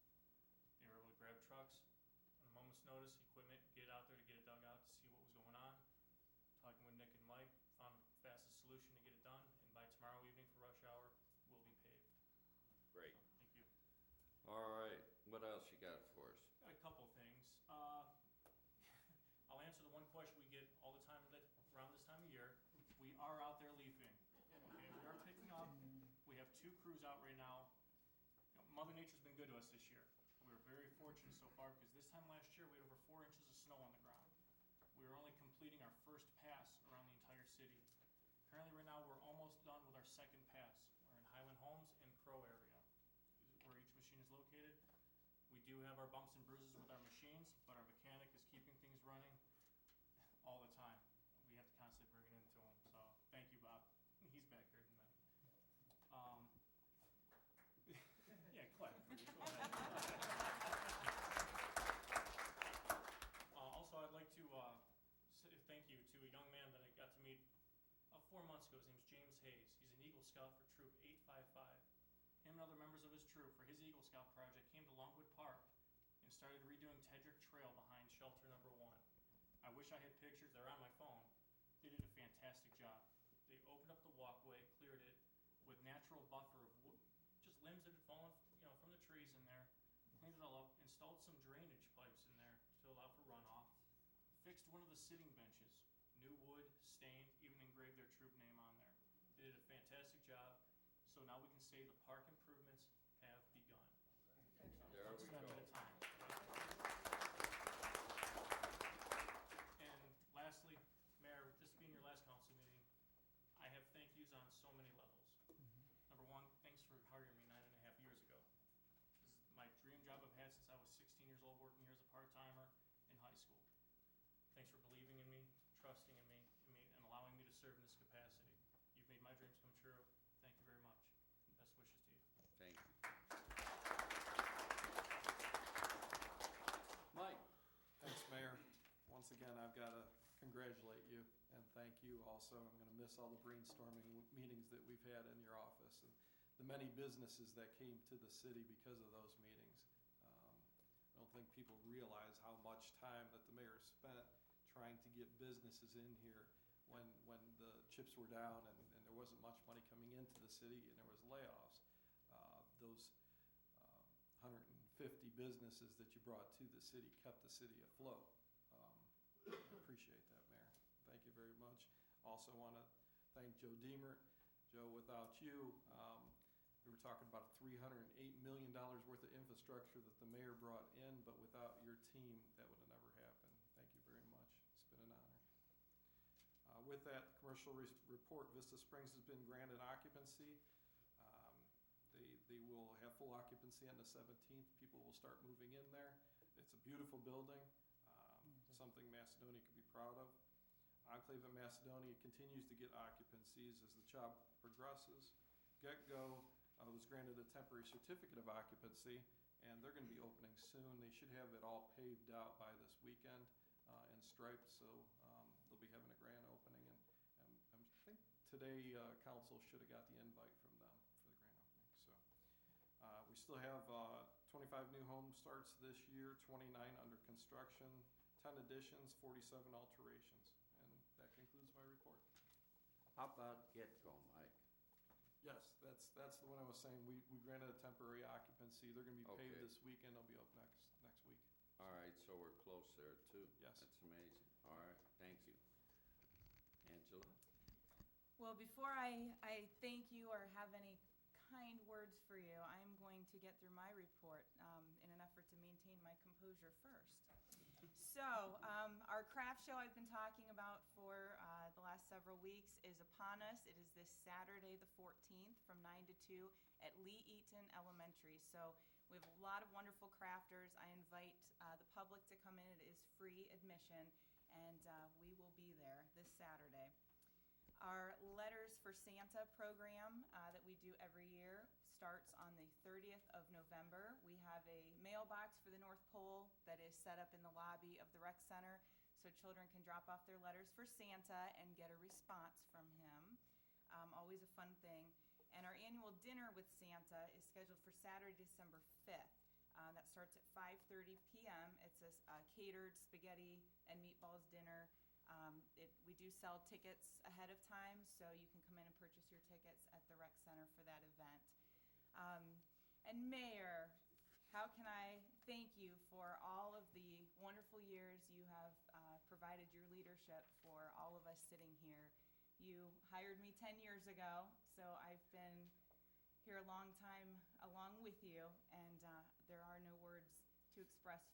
They were able to grab trucks on a moment's notice, equipment, get out there to get it dug out to see what was going on. Talking with Nick and Mike, found the fastest solution to get it done, and by tomorrow evening for rush hour, we'll be paved. Great. Thank you. All right, what else you got for us? Got a couple things. I'll answer the one question we get all the time around this time of year. We are out there leafing. Okay, we are picking up. We have 2 crews out right now. You know, Mother Nature's been good to us this year. We were very fortunate so far because this time last year we had over 4 inches of snow on the ground. We were only completing our first pass around the entire city. Currently right now we're almost done with our second pass. We're in Highland Homes and Crow area, where each machine is located. We do have our bumps and bruises with our machines, but our mechanic is keeping things running all the time. We have to constantly bring it into him. So thank you, Bob. He's back here tonight. Yeah, clap. Go ahead. Also, I'd like to say thank you to a young man that I got to meet 4 months ago. His name's James Hayes. He's an Eagle Scout for Troop 855. Him and other members of his troop for his Eagle Scout project came to Longwood Park and started redoing Tedrick Trail behind shelter number 1. I wish I had pictures. They're on my phone. They did a fantastic job. They opened up the walkway, cleared it with natural buffer of just limbs that had fallen, from the trees in there, cleaned it all up, installed some drainage pipes in there to allow for runoff, fixed one of the sitting benches, new wood, stained, even engraved their troop name on there. They did a fantastic job. So now we can say the park improvements have begun. There we go. At a time. And lastly, Mayor, this being your last council meeting, I have thank yous on so many levels. Number 1, thanks for hiring me 9.5 years ago. This is my dream job I've had since I was 16 years old, working here as a part-timer in high school. Thanks for believing in me, trusting in me, and allowing me to serve in this capacity. You've made my dreams come true. Thank you very much. Best wishes to you. Thank you. Mike? Thanks, Mayor. Once again, I've got to congratulate you and thank you also. I'm going to miss all the brainstorming meetings that we've had in your office and the many businesses that came to the city because of those meetings. I don't think people realize how much time that the mayor spent trying to get businesses in here when the chips were down and there wasn't much money coming into the city and there was layoffs. Those 150 businesses that you brought to the city kept the city afloat. I appreciate that, Mayor. Thank you very much. Also want to thank Joe Deemer. Joe, without you, we were talking about $308 million worth of infrastructure that the mayor brought in, but without your team, that would have never happened. Thank you very much. It's been an honor. With that, the commercial report, Vista Springs has been granted occupancy. They will have full occupancy on the 17th. People will start moving in there. It's a beautiful building, something Macedonia could be proud of. Enclave of Macedonia continues to get occupancies as the job progresses. Get-Go was granted a temporary certificate of occupancy, and they're going to be opening soon. They should have it all paved out by this weekend and striped, so they'll be having a grand opening. And I think today council should have got the invite from them for the grand opening. So we still have 25 new home starts this year, 29 under construction, 10 additions, 47 alterations. And that concludes my report. How about Get-Go, Mike? Yes, that's the one I was saying. We granted a temporary occupancy. They're going to be paved Okay. this weekend. They'll be up next week. All right, so we're close there too. Yes. That's amazing. All right, thank you. Angela? Well, before I thank you or have any kind words for you, I'm going to get through my report in an effort to maintain my composure first. So, our craft show I've been talking about for the last several weeks is upon us. It is this Saturday, the 14th, from 9 to 2 at Lee Eaton Elementary. So, we have a lot of wonderful crafters. I invite the public to come in. It is free admission, and we will be there this Saturday. Our Letters for Santa program that we do every year starts on the 30th of November. We have a mailbox for for the North Pole that is set up in the lobby of the rec center, so children can drop off their letters for Santa and get a response from him. Always a fun thing. And our annual dinner with Santa is scheduled for Saturday, December 5th. That starts at 5:30 p.m. It's a catered spaghetti and meatballs dinner. We do sell tickets ahead of time, so you can come in and purchase your tickets at the rec center for that event. And Mayor, how can I thank you for all of the wonderful years you have provided your leadership for all of us sitting here. You hired me 10 years ago, so I've been here a long time along with you, and there are no words to express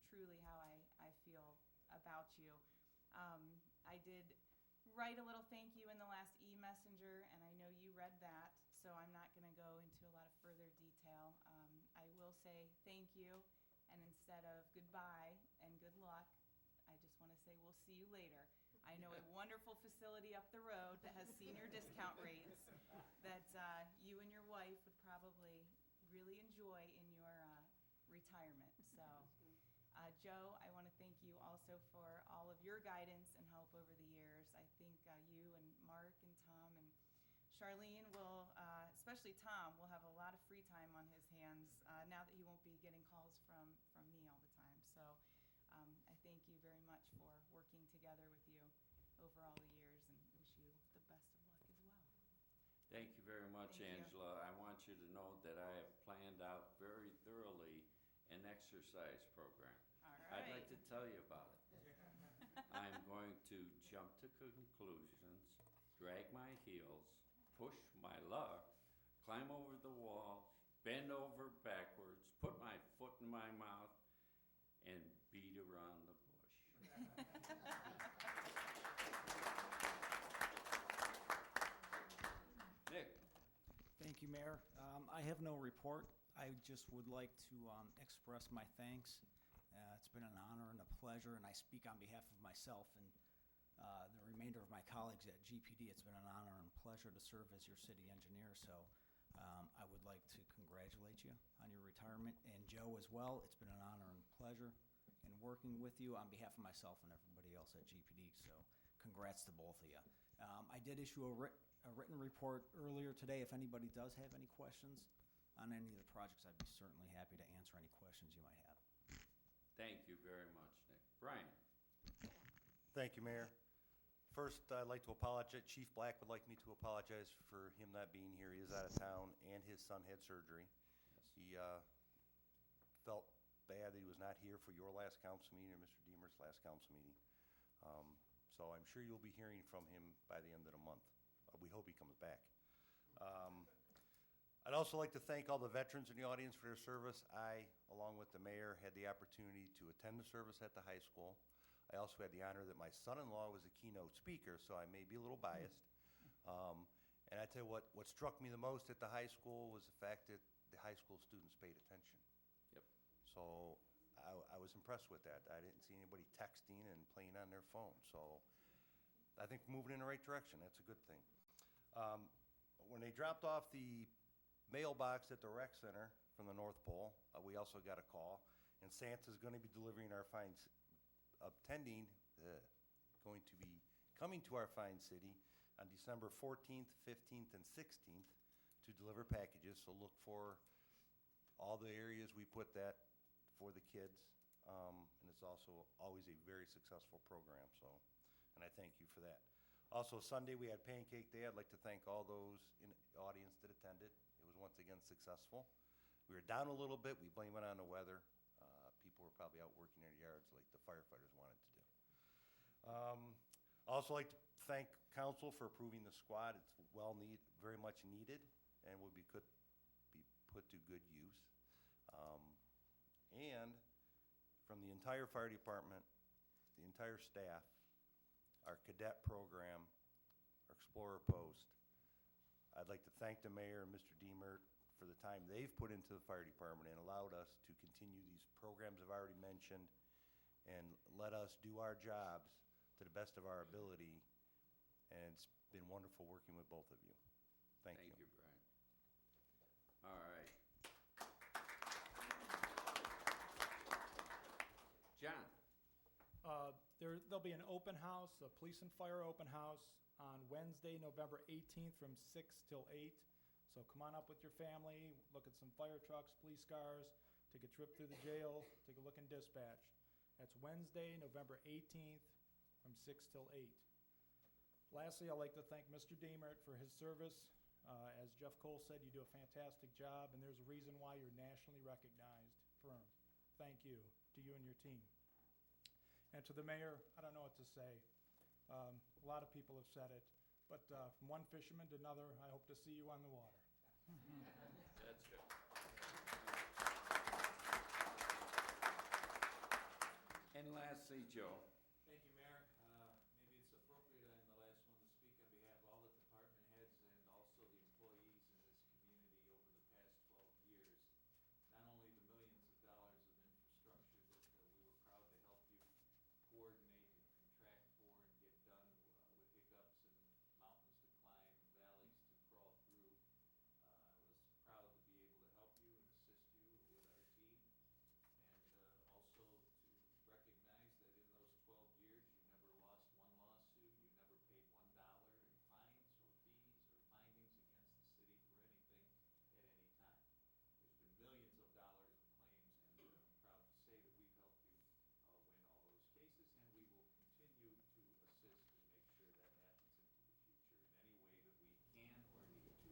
truly how I feel about you. I did write a little thank you in the last e-messenger, and I know you read that, so I'm not going to go into a lot of further detail. I will say thank you, and instead of goodbye and good luck, I just want to say we'll see you later. I know a wonderful facility up the road that has senior discount rates that you and your wife would probably really enjoy in your retirement. So, Joe, I want to thank you also for all of your guidance and help over the years. I think you and Mark and Tom and Charlene will, especially Tom, will have a lot of free time on his hands now that he won't be getting calls from me all the time. So I thank you very much for working together with you over all the years and wish you the best of luck as well. Thank you very much, Thank you. Angela. I want you to know that I have planned out very thoroughly an exercise program. All I'd right. like to tell you about it. I'm going to jump to conclusions, drag my heels, push my luck, climb over the wall, bend over backwards, put my foot in my mouth, and beat around the bush. Nick? Thank you, Mayor. I have no report. I just would like to express my thanks. It's been an honor and a pleasure, and I speak on behalf of myself and the remainder of my colleagues at GPD. It's been an honor and pleasure to serve as your city engineer, so I would like to congratulate you on your retirement, and Joe as well. It's been an honor and pleasure in working with you on behalf of myself and everybody else at GPD, so congrats to both of you. I did issue a written report earlier today. If anybody does have any questions on any of the projects, I'd be certainly happy to answer any questions you might have. Thank you very much, Nick. Brian? Thank you, Mayor. First, I'd like to apologize. Chief Black would like me to apologize for him not being here. He is out of town, and his son had surgery. He felt bad that he was not here for your last council meeting or Mr. Deemer's last council meeting. So I'm sure you'll be hearing from him by the end of the month. We hope he comes back. I'd also like to thank all the veterans in the audience for their service. I, along with the mayor, had the opportunity to attend the service at the high school. I also had the honor that my son-in-law was a keynote speaker, so I may be a little biased. And I tell you what struck me the most at the high school was the fact that the high school students paid attention. Yep. So I was impressed with that. I didn't see anybody texting and playing on their phone. So I think moving in the right direction, that's a good thing. When they dropped off the mailbox at the rec center from the North Pole, we also got a call, and Santa's going to be delivering our fine, going to be coming to our fine city on December 14th, 15th, and 16th to deliver packages. So look for all the areas we put that for the kids, and it's also always a very successful program. So, and I thank you for that. Also, Sunday we had Pancake Day. I'd like to thank all those in the audience that attended. It was once again successful. We were down a little bit. We blame it on the weather. People were probably out working their yards like the firefighters wanted to do. Also like to thank council for approving the squad. It's very much needed, and will be put to good use. And from the entire fire department, the entire staff, our cadet program, our Explorer Post, I'd like to thank the mayor and Mr. Deemer for the time they've put into the fire department and allowed us to continue these programs I've already mentioned and let us do our jobs to the best of our ability. And it's been wonderful working with both of you. Thank you. Thank you, Brian. All right. There'll be an open house, a police and fire open house on Wednesday, November 18th from 6 till 8. So come on up with your family, look at some fire trucks, police cars, take a trip through the jail, take a look in dispatch. That's Wednesday, November 18th from 6 till 8. Lastly, I'd like to thank Mr. Deemert for his service. As Jeff Cole said, you do a fantastic job, and there's a reason why you're nationally recognized firm. Thank you to you and your team. And to the mayor, I don't know what to say. A lot of people have said it, but from one fisherman to another, I hope to see you on the water. That's good. And lastly, Joe. Thank you, Mayor. Maybe it's appropriate I'm the last one to speak on behalf of all the department heads and also the employees in this community over the past 12 years. Not only the millions of dollars of infrastructure that we were proud to help you coordinate and contract for and get done with hiccups and mountains to climb, valleys to crawl through. I was proud to be able to help you and assist you with our team. And also to recognize that in those 12 years, you never lost one lawsuit, you never paid $1 in fines or fees or findings against the city for anything at any time. There's been millions of dollars in claims, and I'm proud to say that we've helped you win all those cases, and we will continue to assist and make sure that happens into the future in any way that we can or need to.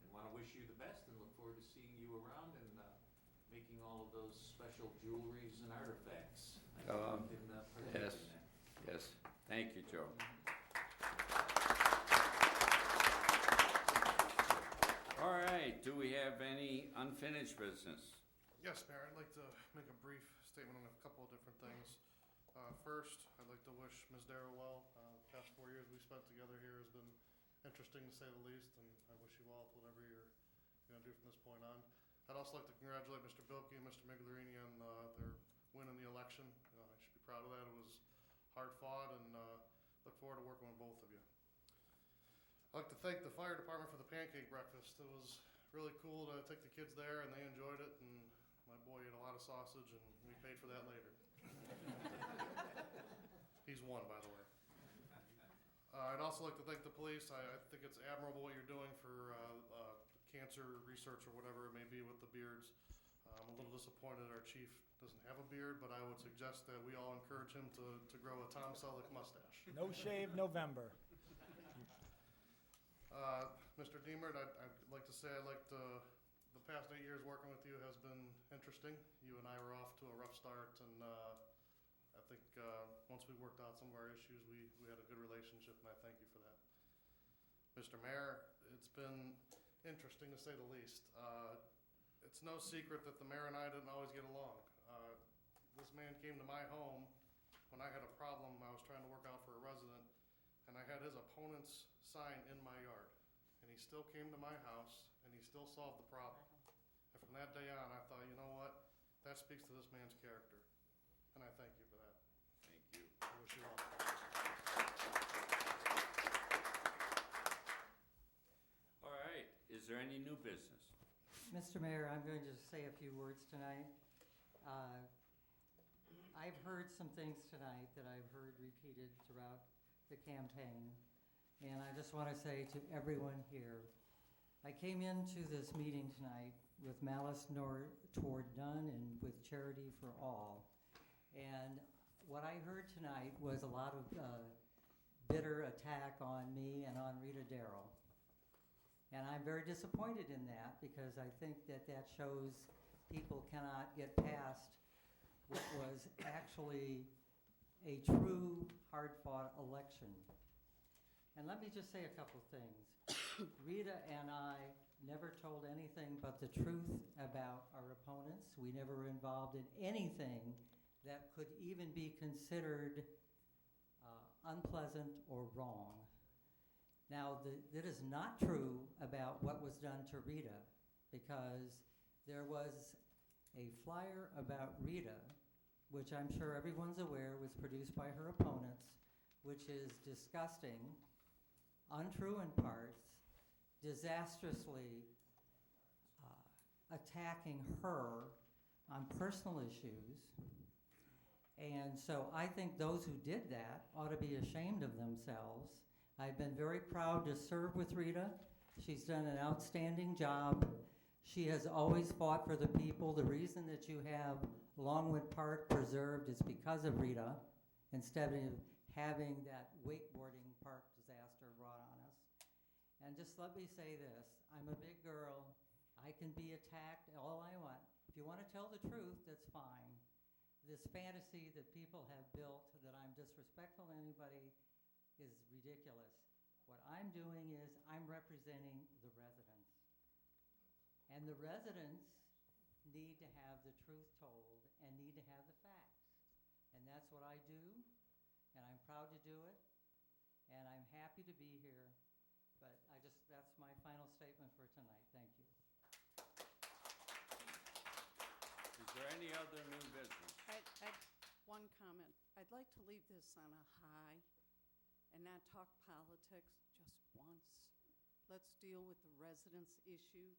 And want to wish you the best and look forward to seeing you around and making all of those special jewelries and artifacts. I hope you can partake Yes, in that. yes. Thank you, Joe. All right, do we have any unfinished business? Yes, Mayor, I'd like to make a brief statement on a couple of different things. First, I'd like to wish Ms. Darrow well. The past 4 years we spent together here has been interesting to say the least, and I wish you well with whatever you're going to do from this point on. I'd also like to congratulate Mr. Bilkey and Mr. Migliarini on their win in the election. I should be proud of that. It was hard fought, and look forward to working with both of you. I'd like to thank the fire department for the pancake breakfast. It was really cool to take the kids there, and they enjoyed it, and my boy ate a lot of sausage, and we paid for that later. He's one, by the way. I'd also like to thank the police. I think it's admirable what you're doing for cancer research or whatever it may be with the beards. I'm a little disappointed our chief doesn't have a beard, but I would suggest that we all encourage him to grow a Tom Selleck mustache. No shave November. Mr. Deemert, I'd like to say the past 8 years working with you has been interesting. You and I were off to a rough start, and I think once we worked out some of our issues, we had a good relationship, and I thank you for that. Mr. Mayor, it's been interesting to say the least. It's no secret that the mayor and I didn't always get along. This man came to my home when I had a problem I was trying to work out for a resident, and I had his opponent's sign in my yard. And he still came to my house, and he still solved the problem. And from that day on, I thought, you know what? That speaks to this man's character. And I thank you for that. Thank you. I wish you all. All right, is there any new business? Mr. Mayor, I'm going to say a few words tonight. I've heard some things tonight that I've heard repeated throughout the campaign, and I just want to say to everyone here, I came into this meeting tonight with malice toward none and with charity for all. And what I heard tonight was a lot of bitter attack on me and on Rita Darrow. And I'm very disappointed in that because I think that shows people cannot get past what was actually a true hard-fought election. And let me just say a couple things. Rita and I never told anything but the truth about our opponents. We never were involved in anything that could even be considered unpleasant or wrong. Now, that is not true about what was done to Rita, because there was a flyer about Rita, which I'm sure everyone's aware was produced by her opponents, which is disgusting, untrue in parts, disastrously attacking her on personal issues, And so I think those who did that ought to be ashamed of themselves. I've been very proud to serve with Rita. She's done an outstanding job. She has always fought for the people. The reason that you have Longwood Park preserved is because of Rita, instead of having that wakeboarding park disaster brought on us. And just let me say this, I'm a big girl. I can be attacked all I want. If you want to tell the truth, that's fine. This fantasy that people have built that I'm disrespectful to anybody is ridiculous. What I'm doing is I'm representing the residents. And the residents need to have the truth told and need to have the facts. And that's what I do, and I'm proud to do it, and I'm happy to be here. But that's my final statement for tonight. Thank you. Is there any other new business? One comment. I'd like to leave this on a high and not talk politics just once. Let's deal with the residents' issue.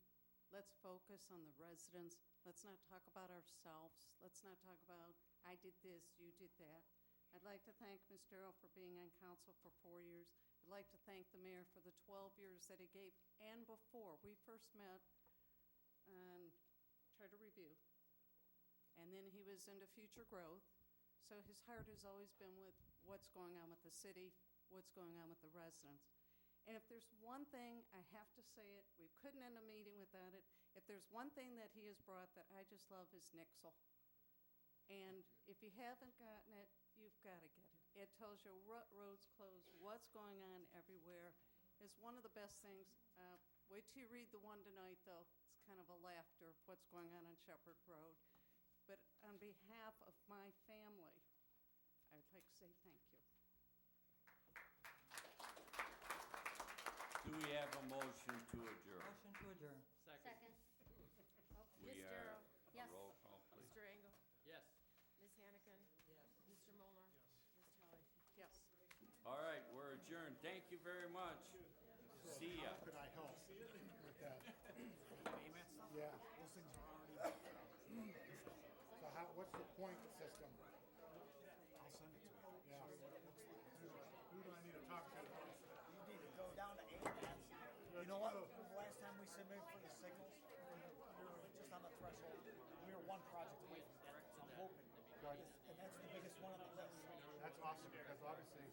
Let's focus on the residents. Let's not talk about ourselves. Let's not talk about, I did this, you did that. I'd like to thank Ms. Darrow for being on council for 4 years. I'd like to thank the mayor for the 12 years that he gave, and before we first met on charter review. And then he was into future growth. So his heart has always been with what's going on with the city, what's going on with the residents. And if there's one thing, I have to say it, we couldn't end a meeting without it. If there's one thing that he has brought that I just love is Nixle. And if you haven't gotten it, you've got to get it. It tells you what roads closed, what's going on everywhere. It's one of the best things. Wait till you read the one tonight, though. It's kind of a laughter of what's going on Shepherd Road. But on behalf of my family, I'd like to say thank you. Do we have a motion to adjourn? Motion to adjourn. Second. We Ms. are, Darrow? Yes. roll call, please. Mr. Engel? Yes. Ms. Hannigan? Yes. Mr. Molnar? Ms. Kelly? Yes. All right, we're adjourned. Thank you very much. See ya. How could I help with that? Yeah, those things are already. So what's the point system? I'll send it to you. Yeah. Who do I need to talk to? You need to go down to AMATS. You know what? The last time we submitted for the signals, we were just on the threshold. We were one project away from that. So I'm hoping. And that's the biggest one of the list. That's awesome because obviously